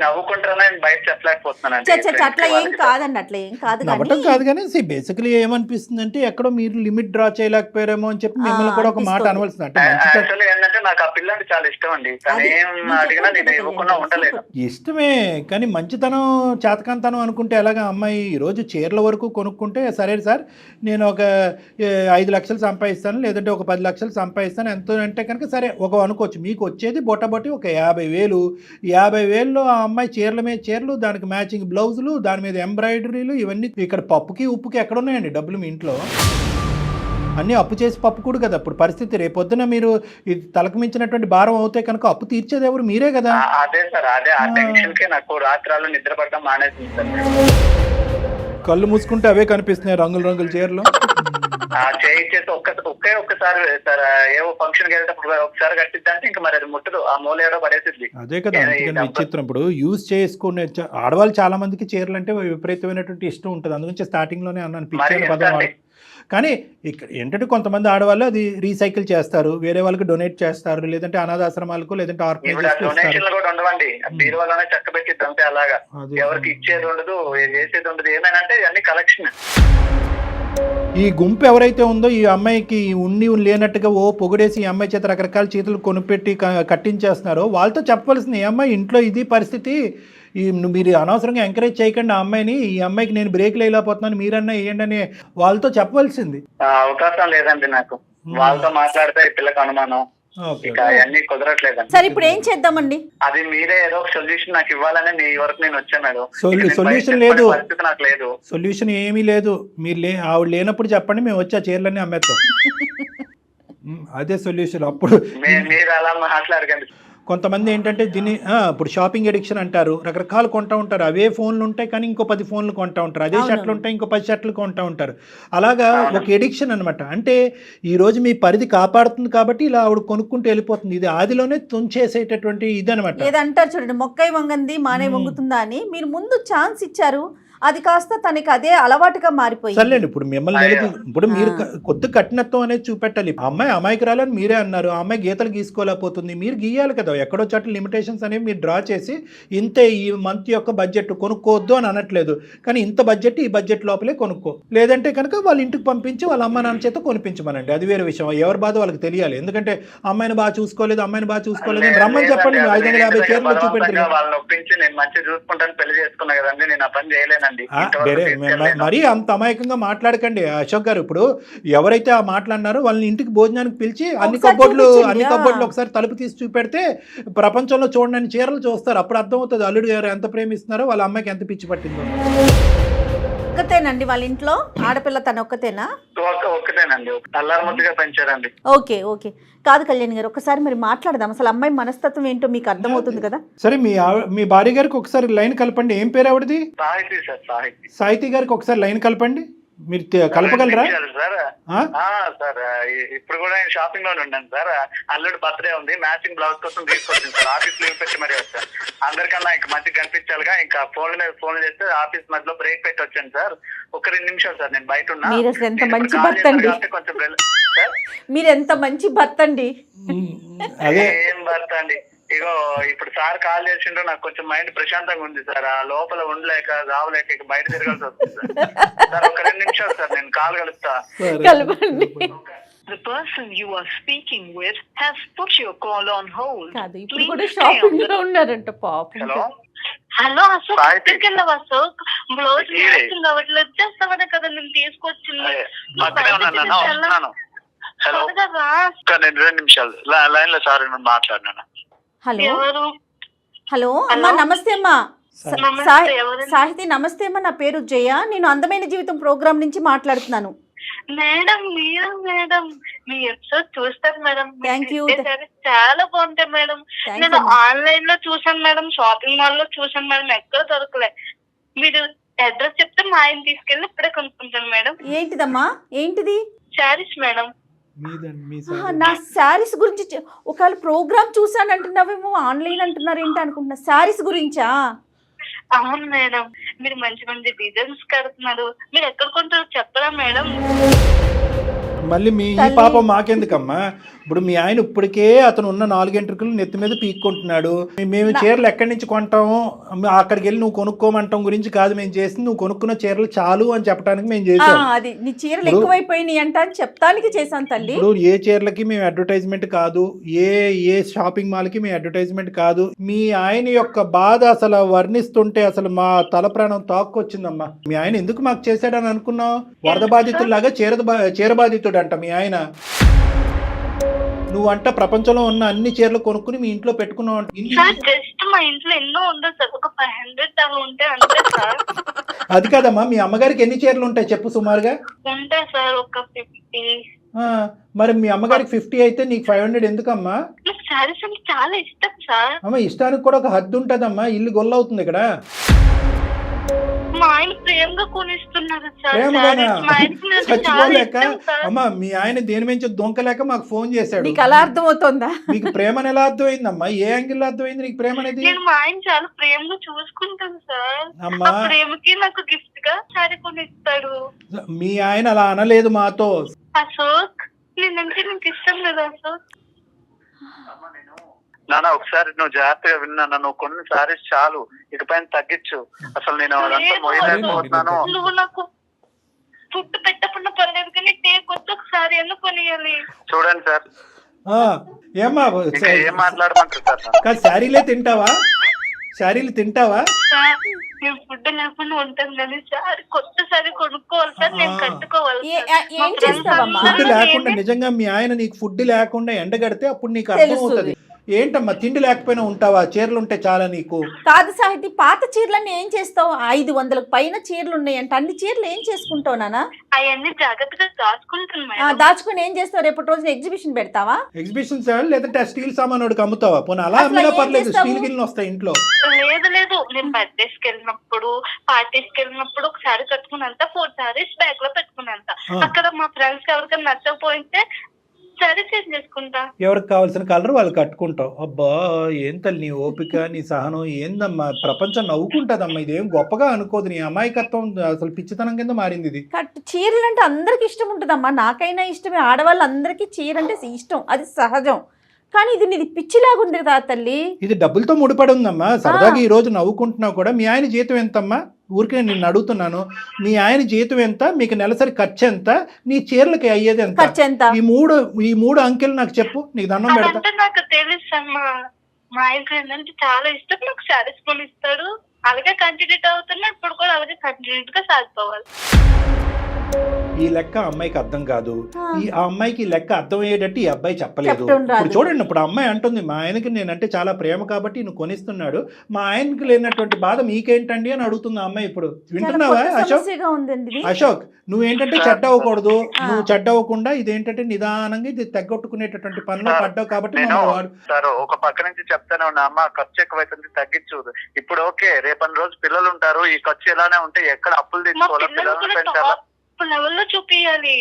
అట్లా ఏం కాదండి, అట్లా ఏం కాదు, నవ్వటం కాదు. కానీ బేసికలీ ఏమనిపిస్తుంది అంటే ఎక్కడో మీరు లిమిట్ డ్రా చేయలేకపోయారేమో అని చెప్పి మిమ్మల్ని కూడా ఒక మాట అనవలసింది. అంటే ఏంటంటే నాకు ఆ పిల్లంటే చాలా ఇష్టం అండి, అడిగినా నేను ఇవ్వకుండా ఉండలేదు. ఇష్టమే, కానీ మంచితనం చేతకంతనం అనుకుంటే ఎలాగా? అమ్మాయి ఈరోజు చీరల వరకు కొనుక్కుంటే సరే సార్ నేను ఒక 5 లక్షలు సంపాదిస్తాను, లేదంటే ఒక 10 లక్షలు సంపాదిస్తాను, ఎంతో అంటే కనుక సరే ఒక అనుకోవచ్చు. మీకు వచ్చేది బొట్టబొట్టి ఒక 50,000. 50,000లో ఆ అమ్మాయి చీరల మీద చీరలు, దానికి మ్యాచింగ్ బ్లౌజులు, దాని మీద ఎంబ్రాయిడరీలు, ఇవన్నీ. ఇక్కడ పప్పుకి ఉప్పుకి ఎక్కడ ఉన్నాయండి డబ్బులు మీ ఇంట్లో? అన్నీ అప్పు చేసి పప్పు కూడా కదా ఇప్పుడు పరిస్థితి. రేపొద్దున మీరు ఇది తలకు మించినటువంటి భారం అవుతే కనుక అప్పు తీర్చేది ఎవరు? మీరే కదా. అదే సార్, అదే ఆ టెన్షన్ కే నాకు రాత్రాలు నిద్ర పడడం మానేసింది సార్. కళ్ళు మూసుకుంటే అవే కనిపిస్తున్నాయి రంగుల రంగుల చీరలు. చేయించేసి ఒక్కసారి సార్ ఏవో ఫంక్షన్ కి వెళ్ళేటప్పుడు ఒకసారి కట్టిద్దంటే ఇంకా మరి అది ముట్టదు, ఆ మూలేడో పడేసిద్ది. అదే కదా, అందుకని విచిత్రం. ఇప్పుడు యూజ్ చేసుకునే ఆడవాళ్ళు చాలా మందికి చీరలు అంటే విపరీతమైనటువంటి ఇష్టం ఉంటుంది. అందుగురించి స్టార్టింగ్ లోనే అన్నాను పిచ్చి పదం వాడు. కానీ ఇక్కడ ఏంటంటే కొంతమంది ఆడవాళ్ళు అది రీసైకిల్ చేస్తారు, వేరే వాళ్ళకి డొనేట్ చేస్తారు, లేదంటే అనాథాశ్రమాలకు లేదంటే డొనేషన్లు కూడా ఉండవండి, బీరువాలోనే చక్క పెట్టిద్ది అంతే. అలాగా ఎవరికి ఇచ్చేది ఉండదు, చేసేది ఉండదు. ఏమైనా అన్ని కలెక్షన్. ఈ గుంపు ఎవరైతే ఉందో ఈ అమ్మాయికి ఉండి లేనట్టుగా ఓ పొగిడేసి ఈ అమ్మాయి చేత రకరకాల చేతులు కొనిపెట్టి కట్టించేస్తున్నారో వాళ్ళతో చెప్పవలసింది, ఈ అమ్మాయి ఇంట్లో ఇది పరిస్థితి, మీరు అనవసరంగా ఎంకరేజ్ చేయకండి ఆ అమ్మాయిని, ఈ అమ్మాయికి నేను బ్రేక్ లేకపోతున్నాను మీరన్నా వేయండి అని వాళ్ళతో చెప్పవలసింది. అవకాశం లేదండి నాకు, వాళ్ళతో మాట్లాడితే ఈ పిల్లకి అనుమానం, అన్ని కుదరట్లేదండి. సరే ఇప్పుడు ఏం చేద్దామండి? అది మీరే ఏదో ఒక సొల్యూషన్ నాకు ఇవ్వాలని మీ వరకు నేను వచ్చాను మేడం. సొల్యూషన్ లేదు, నాకు లేదు సొల్యూషన్ ఏమీ లేదు. మీరు ఆవిడ లేనప్పుడు చెప్పండి, మేము వచ్చి ఆ చీరలన్నీ అమ్మేస్తాం. అదే సొల్యూషన్. అప్పుడు మీరు అలా మాట్లాడకండి. కొంతమంది ఏంటంటే దీన్ని ఇప్పుడు షాపింగ్ ఎడిక్షన్ అంటారు, రకరకాలు కొంటూ ఉంటారు. అవే ఫోన్లు ఉంటాయి కానీ ఇంకో 10 ఫోన్లు కొంటూ ఉంటారు, అదే షర్ట్లు ఉంటాయి ఇంకో 10 షర్ట్లు కొంటూ ఉంటారు. అలాగా ఒక ఎడిక్షన్ అనమాట. అంటే ఈరోజు మీ పరిధి కాపాడుతుంది కాబట్టి ఇలా ఆవిడ కొనుక్కుంటూ వెళ్ళిపోతుంది. ఇది ఆదిలోనే తుంచేసేటటువంటి ఇది అనమాట. ఏదంటారు చూడండి, మొక్కై వంగంది మానే వంగుతుందా అని. మీరు ముందు ఛాన్స్ ఇచ్చారు, అది కాస్త తనకి అదే అలవాటుగా మారిపోయింది. సర్లేండి, ఇప్పుడు మిమ్మల్ని ఇప్పుడు మీరు కొద్ది కఠినత్వం అనేది చూపెట్టాలి. అమ్మాయి అమాయకురాలని మీరే అన్నారు, ఆ అమ్మాయి గీతలు గీసుకోలేకపోతుంది, మీరు గీయాలి కదా. ఎక్కడో చోట లిమిటేషన్స్ అనేవి మీరు డ్రా చేసి ఇంతే ఈ మంత్ యొక్క బడ్జెట్ కొనుక్కోవద్దు అని అనట్లేదు, కానీ ఇంత బడ్జెట్ ఈ బడ్జెట్ లోపలే కొనుక్కో, లేదంటే కనుక వాళ్ళ ఇంటికి పంపించి వాళ్ళ అమ్మ నాన్న చేత కొనిపించమనండి. అది వేరే విషయం, ఎవరి బాధ వాళ్ళకి తెలియాలి. ఎందుకంటే అమ్మాయిని బాగా చూసుకోలేదు అని రమ్మని చెప్పండి. 550 చీరలు చూపెట్టారు, మరీ అంత అమాయకంగా మాట్లాడకండి అశోక్ గారు. ఇప్పుడు ఎవరైతే ఆ మాట్లాడినారో వాళ్ళని ఇంటికి భోజనానికి పిలిచి అన్ని కబోర్డ్లు ఒకసారి తలుపు తీసి చూపెడితే ప్రపంచంలో చూడని చీరలు చూస్తారు. అప్పుడు అర్థమవుతుంది అల్లుడు గారు ఎంత ప్రేమిస్తున్నారో, వాళ్ళ అమ్మాయికి ఎంత పిచ్చి పట్టిందో. ఒక్కతేనండి వాళ్ళ ఇంట్లో ఆడపిల్ల, తన ఒక్కతేనా? ఒక్కటేనండి, అల్లారముద్దుగా పెంచారండి. ఓకే ఓకే, కాదు కళ్యాణ్ గారు, ఒకసారి మరి మాట్లాడదాం. అసలు అమ్మాయి మనస్తత్వం ఏంటో మీకు అర్థమవుతుంది కదా. సరే, మీ భార్య గారికి ఒకసారి లైన్ కలపండి. ఏం పేరు ఆవిడది? సాహితి సార్. సాహితి గారికి ఒకసారి లైన్ కలపండి. మీరు కలపగలరా సార్? ఇప్పుడు కూడా నేను షాపింగ్ లోనే ఉన్నాను సార్. అల్లుడు బర్త్డే ఉంది, మ్యాచింగ్ బ్లౌజ్ కోసం తీసుకొచ్చింది సార్. ఆఫీస్ లీవ్ పెట్టి మరి వచ్చాను. అందరికన్నా ఇంకా మంచిగా కనిపించాలిగా, ఇంకా ఫోన్ మీద ఫోన్ చేస్తే ఆఫీస్ మధ్యలో బ్రేక్ పెట్టి వచ్చాను సార్. ఒక 2 నిమిషాలు సార్, నేను బయట ఉన్నా. మీరు ఎంత మంచి భర్త అండి, మీరు ఎంత మంచి భర్త అండి. ఏం భర్త అండి, ఇగో ఇప్పుడు సార్ కాల్ చేసిండ్రు, నాకు కొంచెం మైండ్ ప్రశాంతంగా ఉంది సార్. ఆ లోపల ఉండలేక రావలేక బయట తిరగాల్సి వస్తుంది సార్. ఒక 2 నిమిషాలు సార్, నేను కాల్ కలుపుతా. The person you are speaking with has put your call on hold. కాదు, ఇప్పుడు కూడా షాపింగ్ లో ఉన్నారంట పాపం. హలో అశోక్, ఎక్కడికి వెళ్ళావు అశోక్? బ్లౌజ్ మ్యాచింగ్ అవ్వట్లేదు, వచ్చేస్తావనే కదా నేను తీసుకొచ్చింది. హలో, 2 నిమిషాలు లైన్ లో సార్ మాట్లాడినా. హలో అమ్మా, నమస్తే అమ్మా. సాహితి నమస్తే అమ్మా, నా పేరు జయ, నేను అందమైన జీవితం ప్రోగ్రామ్ నుంచి మాట్లాడుతున్నాను. మేడం మీరు మేడం, మీ ఎపిసోడ్ చూస్తాను మేడం. థ్యాంక్ యూ, చాలా బాగుంటాయి మేడం. నేను ఆన్లైన్ లో చూసాను మేడం, షాపింగ్ మాల్ లో చూసాను మేడం, ఎక్కడ దొరకలే. మీరు అడ్రస్ చెప్తే మా ఆయన తీసుకెళ్ళి ఇప్పుడే కొనుక్కుంటాను మేడం. ఏంటిదమ్మా, ఏంటిది? శారీస్ మేడం. నా శారీస్ గురించి ఒకవేళ ప్రోగ్రామ్ చూసాను అంటున్నావేమో, ఆన్లైన్ అంటున్నారు ఏంటి అనుకుంటున్నా. శారీస్ గురించా? అవును మేడం, మీరు మంచి మంచి డిజైన్స్ కడుతున్నారు. మీరు ఎక్కడ కొంటారో చెప్పరా మేడం? మళ్ళీ మీ ఈ పాపం మాకెందుకమ్మా? ఇప్పుడు మీ ఆయన ఇప్పటికే అతను ఉన్న 4 ఎంట్రుకలు నెత్తి మీద పీక్కుంటున్నాడు. మేము చీరలు ఎక్కడి నుంచి కొంటాము, అక్కడికి వెళ్ళి నువ్వు కొనుక్కోమంటాం గురించి కాదు మేము చేసింది, నువ్వు కొనుక్కున్న చీరలు చాలు అని చెప్పడానికి మేము చేసాం. అది నీ చీరలు ఎక్కువైపోయినాయి అంట అని చెప్తానికి చేశాను తల్లి. ఇప్పుడు ఏ చీరలకి మేము అడ్వర్టైజ్మెంట్ కాదు, ఏ షాపింగ్ మాల్ కి మేము అడ్వర్టైజ్మెంట్ కాదు. మీ ఆయన యొక్క బాధ అసలు వర్ణిస్తుంటే అసలు మా తల ప్రాణం తాక్కొచ్చిందమ్మా. మీ ఆయన ఎందుకు మాకు చేశాడని అనుకున్నావు? వరద బాధితుల్లాగా చీర బాధితుడు అంట మీ ఆయన. నువ్వంట ప్రపంచంలో ఉన్న అన్ని చీరలు కొనుక్కుని మీ ఇంట్లో పెట్టుకున్నావు. జస్ట్ మా ఇంట్లో ఎన్నో ఉండదు సార్, ఒక 500 అవి ఉంటే అంతే సార్. అది కాదమ్మా, మీ అమ్మగారికి ఎన్ని చీరలు ఉంటాయి చెప్పు సుమారుగా? ఉంటాయి సార్ ఒక 50. మరి మీ అమ్మగారికి 50 అయితే నీకు 500 ఎందుకమ్మా? శారీస్ అంటే చాలా ఇష్టం సార్. అమ్మ, ఇష్టానికి కూడా ఒక హద్దు ఉంటదమ్మా, ఇల్లు గొల్లవుతుంది ఇక్కడ. మా ఆయన ప్రేమగా కొనిస్తున్నారు సార్. ప్రేమగానా? సారీస్ మా ఆయనకి నేను చాలా చచ్చిపోలేక ఇష్టం సార్. అమ్మా మీ ఆయన దేని నుంచి దొంకలేక మాకు ఫోన్ చేశాడు. నీకు అలా అర్థమవుతుందా? నీకు ప్రేమ ఎలా అర్థమైందమ్మా? ఏ యాంగిల్ అర్థమైంది నీకు ప్రేమ అనేది? నేను మా ఆయన చాలా ప్రేమగా చూసుకుంటాను సార్. అమ్మా ఆ ప్రేమకి నాకు గిఫ్ట్ గా సారీ కొనిస్తాడు. మీ ఆయన అలా అనలేదు మాతో. అశోక్ నేనంటే నీకు ఇష్టం లేదా అశోక్? నాన్న ఒకసారి నువ్వు జాగ్రత్తగా విన్నా, నువ్వు కొన్ని సారీస్ చాలు, ఇకపైన తగ్గించు. అసలు నేను అదంతా మోయలేకపోతున్నాను. నువ్వు నాకు ఫుడ్ పెట్టకుండా పర్లేదు కానీ టేకొచ్చి ఒకసారి ఎందుకు కొనియాలి? చూడండి సార్, ఆ, ఏమ్మా ఇంకా ఏం మాట్లాడమంటారు సార్? కాదు, శారీలే తింటావా? శారీలు తింటావా? సార్ నేను ఫుడ్ లేకుండా ఉంటాను కానీ సారీ కొత్త సారీ కొనుక్కోవాలి సార్. నేను కట్టుకోవాలి సార్. మా ఏం friends చేస్తావమ్మా? ఫుడ్ అందరూ లేకుండా నేనే- నిజంగా మీ ఆయన నీకు ఫుడ్ లేకుండా ఎండగడితే అప్పుడు నీకు అర్థమవుతుంది. ఏంటమ్మా తిండి లేకపోయినా ఉంటావా? చీరలు ఉంటే చాలా నీకు. కాదు సాహితి, పాత చీరలన్నీ ఏం చేస్తావు? 500 పైన చీరలు ఉన్నాయంట. అన్ని చీరలు ఏం చేసుకుంటావు నాన్న? అవన్నీ జాగ్రత్తగా దాచుకుంటాను మేడం. దాచుకుని ఏం చేస్తావు? రేపటి రోజున ఎగ్జిబిషన్ పెడతావా? ఎగ్జిబిషన్ సార్ లేదంటే ఆ స్టీల్ సామాన్ వాడికి అమ్ముతావా? పోనీ అలా అసలు అమ్మినా ఏం పర్లేదు, చేస్తావు? స్టీల్ గిన్నెలు వస్తాయి ఇంట్లో. లేదు నేను బర్త్డేస్ కి వెళ్ళినప్పుడు పార్టీస్ కి వెళ్ళినప్పుడు ఒక సారీ కట్టుకున్నంత 4 సారీస్ బ్యాగ్ లో పెట్టుకున్నంత. అక్కడ మా ఫ్రెండ్స్ ఎవరికైనా నచ్చకపోతే సారీ చేంజ్ చేసుకుంటా. ఎవరికి కావాల్సిన కలర్ వాళ్ళు కట్టుకుంటావు. అబ్బా ఏం తల్లి నీ ఓపిక, నీ సహనం ఏందమ్మా? ప్రపంచం నవ్వుకుంటుందమ్మా. ఇదేం గొప్పగా అనుకోదు. నీ అమాయకత్వం అసలు పిచ్చితనం కింద మారింది ఇది. చీరలు అంటే అందరికి ఇష్టం ఉంటుందమ్మా. నాకైనా ఇష్టమే, ఆడవాళ్ళందరికీ చీర అంటే ఇష్టం, అది సహజం. కానీ ఇది నీది పిచ్చిలాగుంది రా తల్లి. ఇది డబ్బులతో ముడిపడి ఉందమ్మా. సరదాగా ఈ రోజు నవ్వుకుంటున్నావు కూడా. మీ ఆయన జీతం ఎంతమ్మా? ఊరికే నిన్ను అడుగుతున్నాను. మీ ఆయన జీతం ఎంత? మీకు నెలసరి ఖర్చు ఎంత? నీ చీరలకి అయ్యేది ఎంత? ఖర్చు ఎంత? ఈ మూడు అంకెలు నాకు చెప్పు, నీకు దండం పెడతా. అదంటే నాకు తెలుసు అమ్మా. మా ఆయనకి ఏంటంటే చాలా ఇష్టం. నాకు సారీస్ కొనిస్తాడు. అలాగే కంటిన్యూ అవుతున్నా. ఇప్పుడు కూడా అలాగే కంటిన్యూ గా సాగిపోవాలి. ఈ లెక్క అమ్మాయికి అర్థం కాదు. ఆ అమ్మాయికి ఈ లెక్క అర్థం అయ్యేటట్టు ఈ అబ్బాయి చెప్పలేదు. చెప్తుండ్రు ఇప్పుడు అది. చూడండి, ఇప్పుడు అమ్మాయి అంటుంది మా ఆయనకి నేనంటే చాలా ప్రేమ కాబట్టి నువ్వు కొనిస్తున్నాడు, మా ఆయనకి లేనటువంటి బాధ మీకేంటండి అని అడుగుతుంది ఆ అమ్మాయి. ఇప్పుడు వింటున్నావా చాలా కొత్త అశోక్? సమస్యగా ఉందండి ఇది. అశోక్ నువ్వేంటంటే చెడ్డ అవ్వకూడదు. నువ్వు చెడ్డ అవ్వకుండా ఇదేంటంటే నిదానంగా ఇది తగ్గొట్టుకునేటటువంటి పనిలో పడ్డావు కాబట్టి నేను మమ్మల్ని వాడు. సార్ ఒక పక్క నుంచి చెప్తానే ఉన్నా, అమ్మ ఖర్చు ఎక్కువైతుంది తగ్గించు. ఇప్పుడు ఓకే, రేపటి రోజు పిల్లలు ఉంటారు, ఈ ఖర్చు ఇలానే ఉంటే ఎక్కడ అప్పులు మా తీసుకోవాలా? పిల్లలు పిల్లల్ని కూడా పెంచాలా? టాప్ లెవెల్లో చూపియాలి.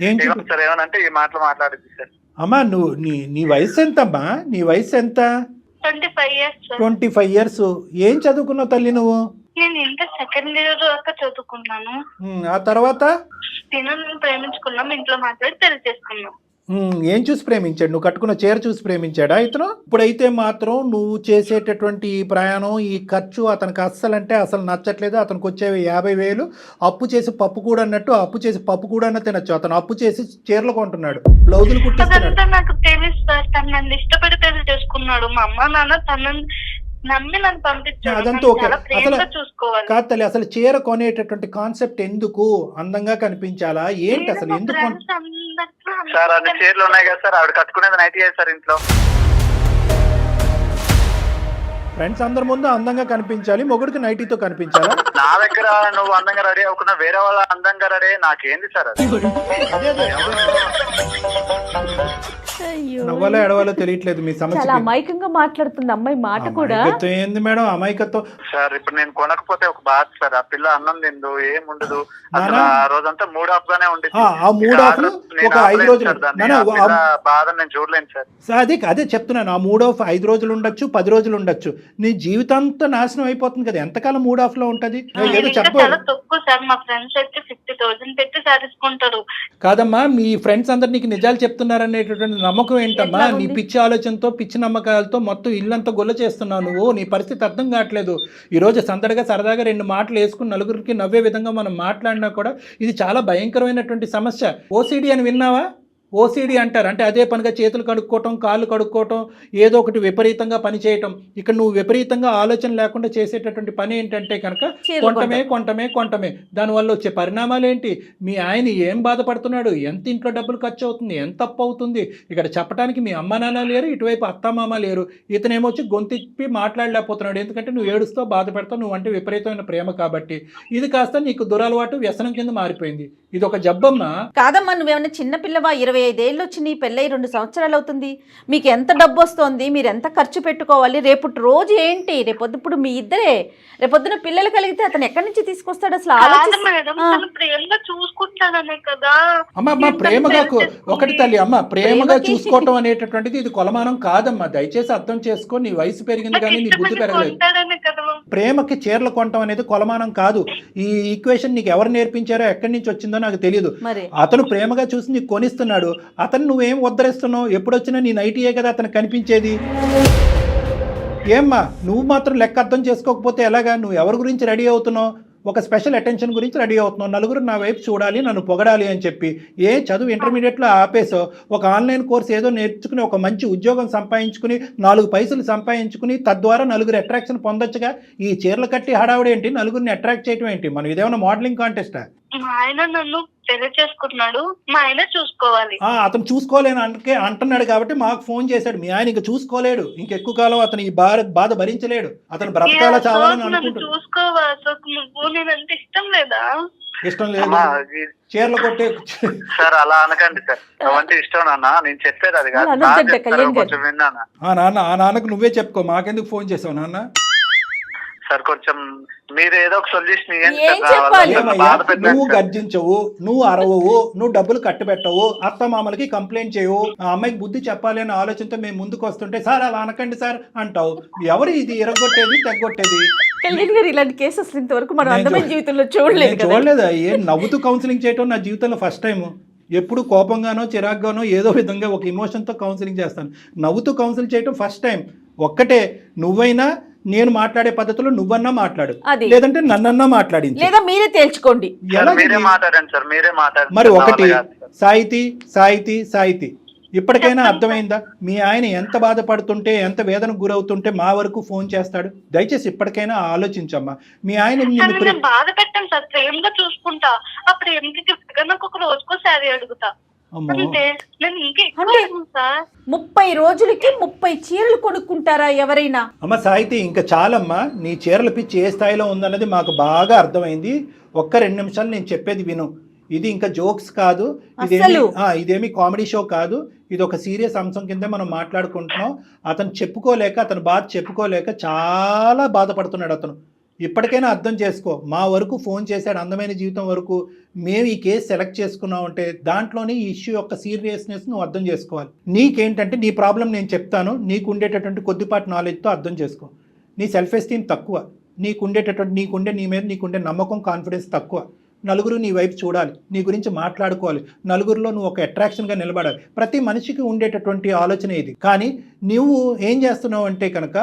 ఏం సార్ ఏమనంటే ఈ మాటలు మాట్లాడింది సార్. అమ్మా నువ్వు నీ వయసు ఎంతమ్మా? నీ వయసు ఎంత? 25 years సార్. 25 years. ఏం చదువుకున్నావు తల్లి నువ్వు? నేను ఇంటర్ సెకండ్ ఇయర్ దాకా చదువుకున్నాను. ఆ తర్వాత నేను ప్రేమించుకున్నాం, ఇంట్లో మాట్లాడి పెళ్లి చేసుకున్నాం. ఏం చూసి ప్రేమించాడు? నువ్వు కట్టుకున్న చీర చూసి ప్రేమించాడా ఇతను? ఇప్పుడైతే మాత్రం నువ్వు చేసేటటువంటి ఈ ప్రయాణం, ఈ ఖర్చు అతనికి అస్సలంటే అసలు నచ్చట్లేదు. అతనికి వచ్చేవి 50,000 అప్పు చేసి పప్పు కూడా అన్నట్టు, అప్పు చేసి పప్పు కూడా అన్న తినచ్చు. అతను అప్పు చేసి చీరలు కొంటున్నాడు, బ్లౌజులు కుట్టిస్తున్నాడు. అదంతా నాకు తెలుసు సార్. తను నన్ను ఇష్టపడి పెళ్లి చేసుకున్నాడు. మా అమ్మ నాన్న తనని నమ్మి నన్ను పంపించాడు. అదంతా నన్ను ఓకే. చాలా అసలు ప్రేమగా చూసుకోవాలి. కాదు తల్లి, అసలు చీర కొనేటటువంటి కాన్సెప్ట్ ఎందుకు? అందంగా కనిపించాలా ఏంటి? అసలు మా ఎందుకు friends అందరితో సార్ అన్ని చీరలు ఉన్నాయి కదా సార్, ఆవిడ కట్టుకునేది నైట్ సార్ ఇంట్లో. ఫ్రెండ్స్ అందరి ముందు అందంగా కనిపించాలి, మొగుడికి నైటీతో కనిపించాలా? నా దగ్గర నువ్వు అందంగా రెడీ అవ్వకుండా వేరే వాళ్ళ అందంగా రెడీ నాకేంది సార్ అది? అయ్యో, నవ్వాలో ఎడవాలో తెలియట్లేదు మీ సమస్య. చాలా అమాయకంగా మాట్లాడుతుంది అమ్మాయి మాట కూడా. అమాయకత్వం ఏంది మేడం? అమాయకత్వం సార్ ఇప్పుడు నేను కొనకపోతే ఒక బాధ సార్. ఆ పిల్ల అన్నం తిందు, ఏం ఉండదు. అసలు ఆ రోజంతా మూడ్ ఆఫ్ గానే ఉండేది. ఆ మూడ్ ఆఫ్ ఒక 5 రోజులు బాధ నేను చూడలేను సార్. అదే చెప్తున్నాను. ఆ మూడ్ ఆఫ్ 5 రోజులు ఉండొచ్చు, 10 రోజులు ఉండొచ్చు. నీ జీవితంతో నాశనం అయిపోతుంది కదా. ఎంతకాలం మూడ్ ఆఫ్ లో ఉంటది? ఏదో చెప్పు. చాలా తక్కువ సార్. మా ఫ్రెండ్స్ అయితే 50,000 పెట్టి సాధించుకుంటారు. కాదమ్మా, మీ ఫ్రెండ్స్ అందరు నీకు నిజాలు చెప్తున్నారనేటటువంటి నమ్మకం ఏంటమ్మా? నీ పిచ్చి ఆలోచనతో, పిచ్చి నమ్మకాలతో మొత్తం ఇల్లంతా గొల్ల చేస్తున్నావు నువ్వు. నీ పరిస్థితి అర్థం కావట్లేదు. ఈ రోజు సందడిగా సరదాగా 2 మాటలు వేసుకుని నలుగురికి నవ్వే విధంగా మనం మాట్లాడినా కూడా ఇది చాలా భయంకరమైనటువంటి సమస్య. ఓసిడి అని విన్నావా? ఓసిడి అంటారు. అంటే అదే పనిగా చేతులు కడుక్కోవటం, కాళ్ళు కడుక్కోవటం, ఏదో ఒకటి విపరీతంగా పని చేయటం. ఇక్కడ నువ్వు విపరీతంగా ఆలోచన లేకుండా చేసేటటువంటి పని ఏంటంటే కనుక కొంటమే. దానివల్ల వచ్చే పరిణామాలు ఏంటి? మీ ఆయన ఏం బాధపడుతున్నాడు? ఎంత ఇంట్లో డబ్బులు ఖర్చు అవుతుంది? ఎంత అప్పు అవుతుంది? ఇక్కడ చెప్పడానికి మీ అమ్మ నాన్న లేరు, ఇటువైపు అత్తమామ లేరు. ఇతనేమో వచ్చి గొంతిప్పి మాట్లాడలేకపోతున్నాడు. ఎందుకంటే నువ్వు ఏడుస్తావు, బాధపడతావు. నువ్వు అంటే విపరీతమైన ప్రేమ కాబట్టి. ఇది కాస్త నీకు దురలవాటు, వ్యసనం కింద మారిపోయింది. ఇది ఒక జబ్బమ్మా. కాదమ్మా, నువ్వేమన్నా చిన్నపిల్లవా? 25 ఏళ్ళు వచ్చి నీ పెళ్ళై 2 సంవత్సరాలు అవుతుంది. మీకు ఎంత డబ్బు వస్తుంది, మీరు ఎంత ఖర్చు పెట్టుకోవాలి, రేపు రోజు ఏంటి, రేపొద్దు మీ ఇద్దరే రేపొద్దున పిల్లలు కలిగితే అతను ఎక్కడి నుంచి తీసుకొస్తాడు అసలు కాదు ఆలోచిస్తా- మేడం, తను ప్రేమగా చూసుకుంటాననే కదా. అమ్మ ప్రేమగా ఒకటి తల్లి అమ్మ, ప్రేమగా ప్రేమకి- చూసుకోవటం అనేటటువంటిది ఇది కొలమానం కాదమ్మా. దయచేసి అర్థం చేసుకో. నీ వయసు పెరిగింది కానీ నీ బుద్ధి పెరగలేదు. కొంటాడనే కదా. ప్రేమకి చీరలు కొనటం అనేది కొలమానం కాదు. ఈ ఈక్వేషన్ నీకు ఎవరు నేర్పించారో, ఎక్కడి నుంచి వచ్చిందో నాకు తెలియదు. మరి అతను ప్రేమగా చూసి నీకు కొనిస్తున్నాడు. అతను నువ్వేం ఉద్ధరిస్తున్నావు? ఎప్పుడొచ్చినా నీ నైటీయే కదా అతను కనిపించేది. ఏమ్మా నువ్వు మాత్రం లెక్క అర్థం చేసుకోకపోతే ఎలాగా? నువ్వు ఎవరి గురించి రెడీ అవుతున్నావు? ఒక స్పెషల్ అటెన్షన్ గురించి రెడీ అవుతున్నావు. నలుగురు నా వైపు చూడాలి, నన్ను పొగడాలి అని చెప్పి చదువు ఇంటర్మీడియట్లో ఆపేసో ఒక ఆన్లైన్ కోర్స్ ఏదో నేర్చుకుని ఒక మంచి ఉద్యోగం సంపాదించుకుని 4 పైసలు సంపాదించుకుని తద్వారా నలుగురు అట్రాక్షన్ పొందొచ్చుగా. ఈ చీరలు కట్టి హడావుడు ఏంటి? నలుగురిని అట్రాక్ట్ చేయడం ఏంటి? మనం ఇదేమన్నా మోడలింగ్ కాంటెస్టా? మా ఆయన నన్ను పెళ్లి చేసుకుంటున్నాడు, మా ఆయన చూసుకోవాలి. అతను చూసుకోలేను అంటున్నాడు కాబట్టి మాకు ఫోన్ చేశాడు. మీ ఆయన ఇంక చూసుకోలేడు, ఇంకెక్కువ కాలం అతను ఈ బాధ భరించలేడు. అతను బ్రతకాల చావాలని నన్ను అనుకుంటాడు. చూసుకోవా అశోక్, నువ్వు నేనంటే ఇష్టం లేదా? ఇష్టం లేదు. చీరలు కొట్టే సార్ అలా అనకండి సార్, అవంటే ఇష్టం నాన్న. నేను చెప్పేది అది కాదు, అలా అనొద్దంట నాన్న చెప్తారు, కళ్యాణ్ గారు. కొంచెం విన్నాను ఆ నాన్నకు నువ్వే చెప్పుకో, మాకెందుకు ఫోన్ చేసావు నాన్న? సార్. కొంచెం మీరు ఏదో ఒక సొల్యూషన్ ఇవ్వండి ఏం సార్. చెప్పాలి? వాళ్ళ ఏమయ్యా, బాధ పెట్టండి నువ్వు సార్. గర్జించవు, నువ్వు అరవవు, నువ్వు డబ్బులు కట్టబెట్టవు, అత్తమామలకి కంప్లైంట్ చేయవు. ఆ అమ్మాయికి బుద్ధి చెప్పాలి అనే ఆలోచనతో మేము ముందుకు వస్తుంటే సార్ అలా అనకండి సార్ అంటావు. ఎవరు ఇది ఇరగొట్టేది తెగొట్టేది? కళ్యాణ్ గారు ఇలాంటి కేసెస్ ఇంతవరకు మనం నేను అందమైన జీవితంలో చూడలేదు నేను కదా. చూడలేదా? నవ్వుతూ కౌన్సిలింగ్ చేయటం నా జీవితంలో ఫస్ట్ టైం. ఎప్పుడు కోపంగానో చిరాగ్గానో ఏదో విధంగా ఒక ఇమోషన్తో కౌన్సిలింగ్ చేస్తాను. నవ్వుతూ కౌన్సిలింగ్ చేయటం ఫస్ట్ టైం. ఒక్కటే, నువ్వైనా నేను మాట్లాడే పద్ధతిలో నువ్వన్నా మాట్లాడు, అది. లేదంటే నన్నన్నా మాట్లాడించు. లేదా మీరే తేల్చుకోండి. సార్, ఎలాగ మీరే ఇది? మాట్లాడండి సార్, మీరే మాట్లాడండి. మరి నా ఒకటి, వల్ల కాదు సార్. సాహితీ సాహితీ సాహితీ ఇప్పటికైనా అర్థమైందా? మీ ఆయన ఎంత బాధపడుతుంటే, ఎంత వేదనకు గురవుతుంటే మా వరకు ఫోన్ చేస్తాడు? దయచేసి ఇప్పటికైనా ఆలోచించమ్మా. మీ ఆయన నిన్ను కానీ నేను బాధ పెట్టాను సార్, ప్రేమగా చూసుకుంటా. ఆ ప్రేమకి గిఫ్ట్ గా నాకు ఒక రోజుకో శారీ అడుగుతా. అమ్మో, అంటే నేను ఇంకా ఎక్కువ అంటే? అడగను సార్. 30 రోజులకి 30 చీరలు కొనుక్కుంటారా ఎవరైనా? అమ్మ సాహితీ ఇంకా చాలమ్మా. నీ చీరల పిచ్చి ఏ స్థాయిలో ఉందన్నది మాకు బాగా అర్థమైంది. ఒక్క 2 నిమిషాలు నేను చెప్పేది విను. ఇది ఇంకా జోక్స్ కాదు, ఇదేమి కామెడీ షో కాదు. ఇది ఒక సీరియస్ అంశం కింద మనం మాట్లాడుకుంటున్నాం. అతను చెప్పుకోలేక, అతను బాధ చెప్పుకోలేక చాలా బాధపడుతున్నాడు అతను. ఇప్పటికైనా అర్థం చేసుకో. మా వరకు ఫోన్ చేశాడు, అందమైన జీవితం వరకు. మేము ఈ కేసు సెలెక్ట్ చేసుకున్నాం అంటే దాంట్లోనే ఈ ఇష్యూ యొక్క సీరియస్నెస్ నువ్వు అర్థం చేసుకోవాలి. నీకేంటంటే నీ ప్రాబ్లం నేను చెప్తాను, నీకు ఉండేటటువంటి కొద్దిపాటి నాలెడ్జ్తో అర్థం చేసుకో. నీ సెల్ఫ్ ఎస్టీమ్ తక్కువ, నీ మీద నీకుండే నమ్మకం, కాన్ఫిడెన్స్ తక్కువ. నలుగురు నీ వైపు చూడాలి, నీ గురించి మాట్లాడుకోవాలి, నలుగురిలో నువ్వు ఒక అట్రాక్షన్గా నిలబడాలి. ప్రతి మనిషికి ఉండేటటువంటి ఆలోచన ఇది. కానీ నువ్వు ఏం చేస్తున్నావు అంటే కనుక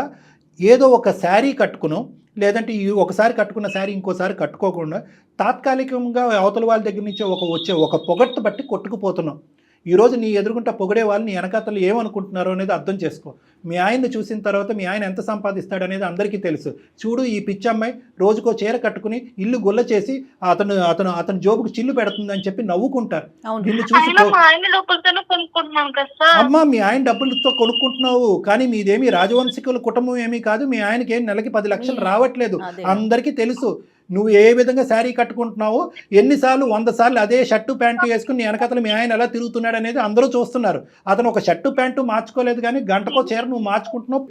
ఏదో ఒక శారీ కట్టుకును, లేదంటే ఒకసారి కట్టుకున్న శారీ ఇంకోసారి కట్టుకోకుండా తాత్కాలికంగా అవతల వాళ్ళ దగ్గర నుంచి వచ్చే ఒక పొగట్టు బట్టి కొట్టుకుపోతున్నావు. ఈరోజు నీ ఎదురుకుంటా పొగడే వాళ్ళు నీ వెనకాతలు ఏమనుకుంటున్నారో అనేది అర్థం చేసుకో. మీ ఆయన్ని చూసిన తర్వాత మీ ఆయన ఎంత సంపాదిస్తాడు అనేది అందరికీ తెలుసు. చూడు, ఈ పిచ్చి అమ్మాయి రోజుకో చీర కట్టుకుని ఇల్లు గుల్ల చేసి అతను జోబుకు చిల్లు పెడుతుందని చెప్పి నవ్వుకుంటారు. నిన్ను చూసి అయినా మా ఆయన లోపలతోనే కొనుక్కుంటున్నాను కదా సార్. అమ్మ మీ ఆయన డబ్బులతో కొనుక్కుంటున్నావు, కానీ మీదేమి రాజవంశికుల కుటుంబం ఏమీ కాదు. మీ ఆయనకి ఏం నెలకి 10 లక్షలు రావట్లేదు. అందరికీ తెలుసు నువ్వు ఏ విధంగా శారీ కట్టుకుంటున్నావో. ఎన్నిసార్లు 100 సార్లు అదే షర్టు ప్యాంటు వేసుకుని నీ వెనకతలు మీ ఆయన ఎలా తిరుగుతున్నాడు అనేది అందరూ చూస్తున్నారు. అతను ఒక షర్టు ప్యాంటు మార్చుకోలేదు, కానీ గంటకో చీర నువ్వు మార్చుకుంటున్నావు.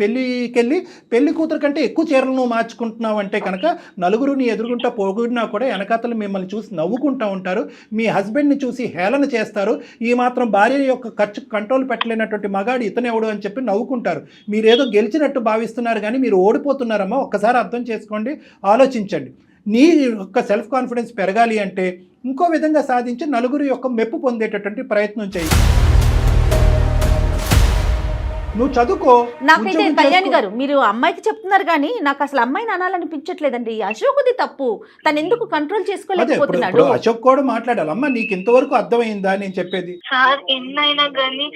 పెళ్లి కూతురు కంటే ఎక్కువ చీరలు నువ్వు మార్చుకుంటున్నావు అంటే కనుక నలుగురు నీ ఎదురుగుంటా పొగిడినా కూడా వెనకతలు మిమ్మల్ని చూసి నవ్వుకుంటూ ఉంటారు. మీ హస్బెండ్ని చూసి హేళన చేస్తారు. ఈ మాత్రం భార్య యొక్క ఖర్చు కంట్రోల్ పెట్టలేనటువంటి మగాడు ఇతనెవడు అని చెప్పి నవ్వుకుంటారు. మీరేదో గెలిచినట్టు భావిస్తున్నారు, కానీ మీరు ఓడిపోతున్నారమ్మా. ఒక్కసారి అర్థం చేసుకోండి, ఆలోచించండి. నీ యొక్క సెల్ఫ్ కాన్ఫిడెన్స్ పెరగాలి అంటే ఇంకో విధంగా సాధించి నలుగురు యొక్క మెప్పు పొందేటటువంటి ప్రయత్నం చేయి. నువ్వు చదువుకో. నాకైతే కళ్యాణ్ గారు మీరు అమ్మాయికి చెప్తున్నారు, కానీ నాకు అసలు అమ్మాయిని అనాలనిపించట్లేదండి. అశోక్ది తప్పు, తను ఎందుకు కంట్రోల్ చేసుకోలేకపోతున్నాడు. అశోక్ కూడా మాట్లాడాలి. అమ్మ నీకు ఇంతవరకు అర్థమైందా నేను చెప్పేది? సార్ ఎన్నైనా కానీ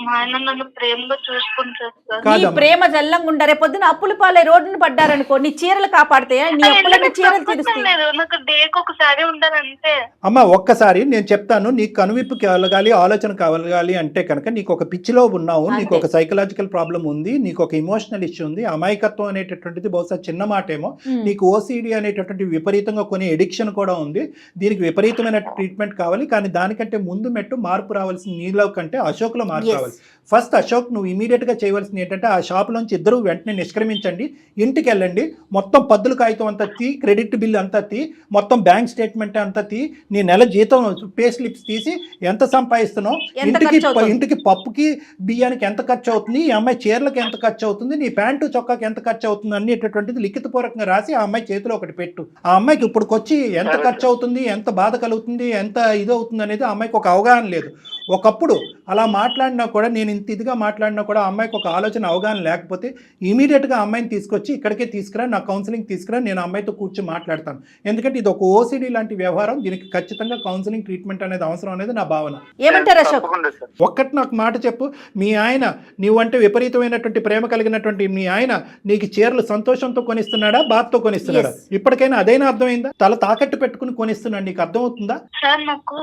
మా ఆయన నన్ను ప్రేమగా చూసుకుంటారు సార్. నీ ప్రేమ జల్లంగా ఉండారే, పొద్దున అప్పుల పాలే రోడ్డును పడ్డారనుకో, నీ చీరలు కాపాడతాయా? నీ అప్పులన్నీ చీరలు తీరుస్తాయి. నాకు డేకి ఒకసారి ఉండాలంటే. అమ్మ ఒక్కసారి నేను చెప్తాను, నీకు కనువిప్పు కలగాలి, ఆలోచన కలగాలి అంటే కనుక నీకు ఒక పిచ్చిలో ఉన్నావు, నీకు ఒక సైకలాజికల్ సైకలాజికల్ ప్రాబ్లం ఉంది, నీకు ఒక ఇమోషనల్ ఇష్యూ ఉంది, అమాయకత్వం అనేటటువంటిది బహుశా చిన్న మాటేమో, నీకు ఓసిడి అనేటటువంటి విపరీతంగా కొన్ని ఎడిక్షన్ కూడా ఉంది, దీనికి విపరీతమైన ట్రీట్మెంట్ కావాలి, కానీ దానికంటే ముందు మెట్టు మార్పు రావాల్సిన నీలో కంటే అశోక్లో మార్పు Yes. రావాలి. ఫస్ట్ అశోక్ నువ్వు ఇమీడియట్గా చేయవలసింది ఏంటంటే ఆ షాప్లోంచి ఇద్దరు వెంటనే నిష్క్రమించండి, ఇంటికి వెళ్ళండి, మొత్తం పద్దుల కాగితం అంతా తీ, క్రెడిట్ బిల్ అంతా తీ, మొత్తం బ్యాంక్ స్టేట్మెంట్ అంతా తీ, నీ నెల జీతం పే స్లిప్స్ తీసి ఎంత సంపాదిస్తున్నావు, ఎంత ఇంటికి ఖర్చు అవుతుంది? ఇంటికి పప్పుకి బియ్యానికి ఎంత ఖర్చు అవుతుంది, ఈ అమ్మాయి చీరలకు ఎంత ఖర్చు అవుతుంది, నీ ప్యాంటు చొక్కాకి ఎంత ఖర్చు అవుతుంది అనేటటువంటిది లిఖితపూర్వకంగా రాసి ఆ అమ్మాయి చేతిలో ఒకటి పెట్టు. ఆ అమ్మాయికి ఇప్పుడుకొచ్చి ఎంత ఖర్చు అవుతుంది, ఎంత బాధ కలుగుతుంది, ఎంత ఇది అవుతుంది అనేది ఆ అమ్మాయికి ఒక అవగాహన లేదు. ఒకప్పుడు అలా మాట్లాడినా కూడా, నేను ఇంత ఇదిగా మాట్లాడినా కూడా ఆ అమ్మాయికి ఒక ఆలోచన అవగాహన లేకపోతే ఇమీడియట్గా ఆ అమ్మాయిని తీసుకొచ్చి ఇక్కడికే తీసుకురా, నా కౌన్సిలింగ్ తీసుకురా, నేను ఆ అమ్మాయితో కూర్చొని మాట్లాడతాను. ఎందుకంటే ఇది ఒక ఓసిడి లాంటి వ్యవహారం, దీనికి ఖచ్చితంగా కౌన్సిలింగ్ ట్రీట్మెంట్ అనేది అవసరం అనేది నా భావన. ఏమంటారు అశోక్? తప్పకుండా సార్. ఒక్కటి నాకు మాట చెప్పు, మీ ఆయన నీవంటే విపరీతమైనటువంటి ప్రేమ కలిగినటువంటి మీ ఆయన నీకు చీరలు సంతోషంతో కొనిస్తున్నాడా, బాధతో కొనిస్తున్నాడా? Yes. ఇప్పటికైనా అదైనా అర్థమైందా? తల తాకట్టు పెట్టుకుని కొనిస్తున్నాడు, నీకు అర్థమవుతుందా? సార్ నాకు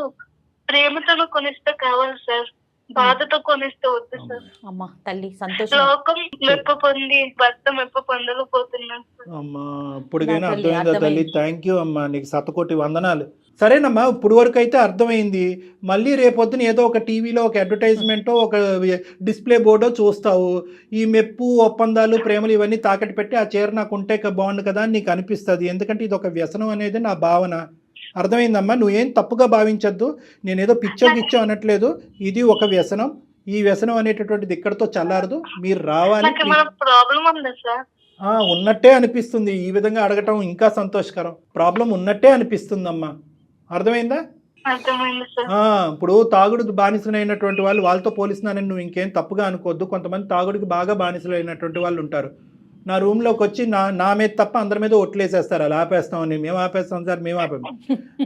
ప్రేమతో కొనిస్తే కావాలి సార్, బాధతో కొనిస్తే వద్దు సార్. అమ్మా తల్లి సంతోషం. లోకం మెప్ప పొంది భర్త మెప్ప పొందలేకపోతున్నాను సార్. అమ్మా ఇప్పటికైనా నా తల్లి, అర్థమైందా తల్లి? అర్థమైంది. థ్యాంక్ యూ అమ్మా, నీకు శతకోటి వందనాలు. సరేనమ్మా, ఇప్పుడు వరకు అయితే అర్థమైంది. మళ్ళీ రేపొద్దున ఏదో ఒక టీవీలో ఒక అడ్వర్టైజ్మెంటో ఒక డిస్ప్లే బోర్డో చూస్తావు, ఈ మెప్పు ఒప్పందాలు ప్రేమలు ఇవన్నీ తాకట్టు పెట్టి ఆ చీర నాకు ఉంటే బాగుండు కదా అని నీకు అనిపిస్తుంది. ఎందుకంటే ఇది ఒక వ్యసనం అనేది నా భావన. అర్థమైందమ్మా, నువ్వేం తప్పుగా భావించద్దు, నేనేదో పిచ్చో గిచ్చో అనట్లేదు, ఇది ఒక వ్యసనం. ఈ వ్యసనం అనేటటువంటిది ఇక్కడతో చల్లారదు, మీరు రావాలి. నాకు ఏమైనా ప్రాబ్లం ఉందా సార్? ఉన్నట్టే అనిపిస్తుంది, ఈ విధంగా అడగటం ఇంకా సంతోషకరం. ప్రాబ్లం ఉన్నట్టే అనిపిస్తుందమ్మా, అర్థమైందా? అర్థమైంది సార్. ఇప్పుడు తాగుడు బానిసలైనటువంటి వాళ్ళు, వాళ్ళతో పోలిస్తున్నానని నువ్వు ఇంకేం తప్పుగా అనుకోవద్దు. కొంతమంది తాగుడికి బాగా బానిసలైనటువంటి వాళ్ళు ఉంటారు. నా రూమ్లోకి వచ్చి నా మీద తప్ప అందరి మీద ఒట్లేసేస్తారు, అలా ఆపేస్తామని. మేము ఆపేస్తాం సార్, మేము ఆపాము.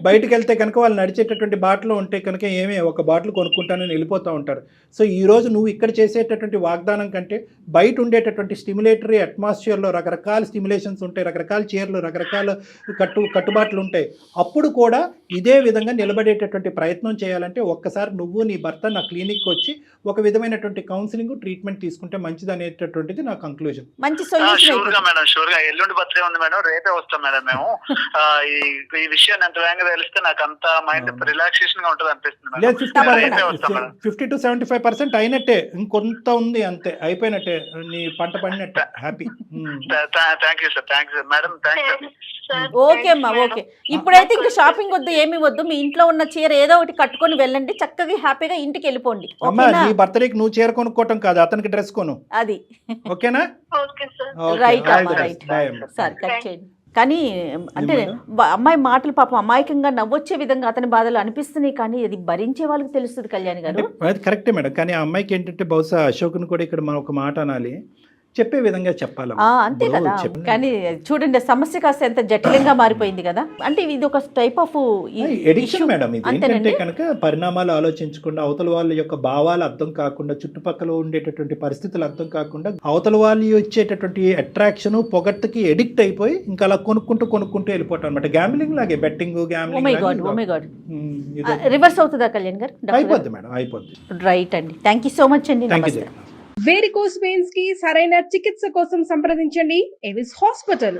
బయటికి వెళ్తే కనుక వాళ్ళు నడిచేటటువంటి బాటలు ఉంటే కనుక ఒక బాటిల్ కొనుక్కుంటానని వెళ్ళిపోతూ ఉంటారు. సో ఈరోజు నువ్వు ఇక్కడ చేసేటటువంటి వాగ్దానం కంటే బయట ఉండేటటువంటి స్టిమ్యులేటరీ అట్మాస్ఫియర్లో రకరకాల స్టిమ్యులేషన్స్ ఉంటాయి, రకరకాల చీరలు, రకరకాల కట్టుబాట్లు ఉంటాయి. అప్పుడు కూడా ఇదే విధంగా నిలబడేటటువంటి ప్రయత్నం చేయాలంటే ఒక్కసారి నువ్వు నీ భర్త నా క్లినిక్కి వచ్చి ఒక విధమైనటువంటి కౌన్సిలింగ్ ట్రీట్మెంట్ తీసుకుంటే మంచిది అనేటటువంటిది నా కంక్లూజన్. మంచి షూర్ గా సొల్యూషన్. మేడం, షూర్ గా. ఎల్లుండి బర్త్డే ఉంది మేడం, రేపే వస్తాం మేడం మేము. ఈ విషయాన్ని ఎంత వేగంగా తెలిస్తే నాకు అంత మైండ్ రిలాక్సేషన్ గా ఉంటుంది అనిపిస్తుంది మేడం. లేదు, రేపే వస్తాం మేడం. 50 to 75% అయినట్టే, ఇంకొంత ఉంది అంతే, అయిపోయినట్టే, నీ పంట పడినట్టే. Happy. Thank you sir, thank you madam, thank you. Okay అమ్మా, ఓకే. ఇప్పుడైతే ఇంకా షాపింగ్ వద్దు, ఏమి వద్దు. మీ ఇంట్లో ఉన్న చీర ఏదో ఒకటి కట్టుకొని వెళ్ళండి, చక్కగా హ్యాపీగా ఇంటికి వెళ్ళిపోండి. అమ్మా, ఓకేనా? నీ బర్త్డేకి నువ్వు చీర కొనుక్కోవటం కాదు, అతనికి డ్రెస్ కొను. అది ఓకేనా? Okay sir. Okay, right all అమ్మా, the రైట్. best. Bye అమ్మా. సరే కట్ చేయండి. కానీ అంటే ఏమన్నా? అమ్మాయి మాటలు పాపం అమాయకంగా నవ్వొచ్చే విధంగా అతని బాధలు అనిపిస్తున్నాయి, కానీ అది భరించే వాళ్ళకి తెలుస్తుంది కళ్యాణి గారు. అంటే అది కరెక్టే మేడం, కానీ ఆ అమ్మాయికి ఏంటంటే బహుశా అశోక్ని కూడా ఇక్కడ మనం ఒక మాట అనాలి, చెప్పే విధంగా చెప్పాలి. అంతే కదా. కానీ చూడండి, సమస్య కాస్త ఎంత జటిలంగా మారిపోయింది కదా. అంటే ఇది ఒక టైప్ ఆఫ్ ఎడిక్షన్ మేడం. ఇది ఏంటంటే కనుక పరిణామాలు ఆలోచించకుండా, అవతల వాళ్ళ యొక్క భావాలు అర్థం కాకుండా, చుట్టుపక్కల ఉండేటటువంటి పరిస్థితులు అర్థం కాకుండా, అవతల వాళ్ళు ఇచ్చేటటువంటి అట్రాక్షన్ పొగట్టుకి ఎడిక్ట్ అయిపోయి ఇంకా అలా కొనుక్కుంటూ వెళ్ళిపోవటం అనమాట. గ్యాంబ్లింగ్ లాగే, బెట్టింగ్, గ్యాంబ్లింగ్ రివర్స్ అవుతుందా కళ్యాణ్ గారు? అయిపోద్ది మేడం, అయిపోద్ది. రైట్ అండి, థ్యాంక్ యూ సో మచ్ అండి. Thank you. నమస్తే. వేరికోస్ వెయిన్స్ కి సరైన చికిత్స కోసం సంప్రదించండి ఎవిస్ హాస్పిటల్.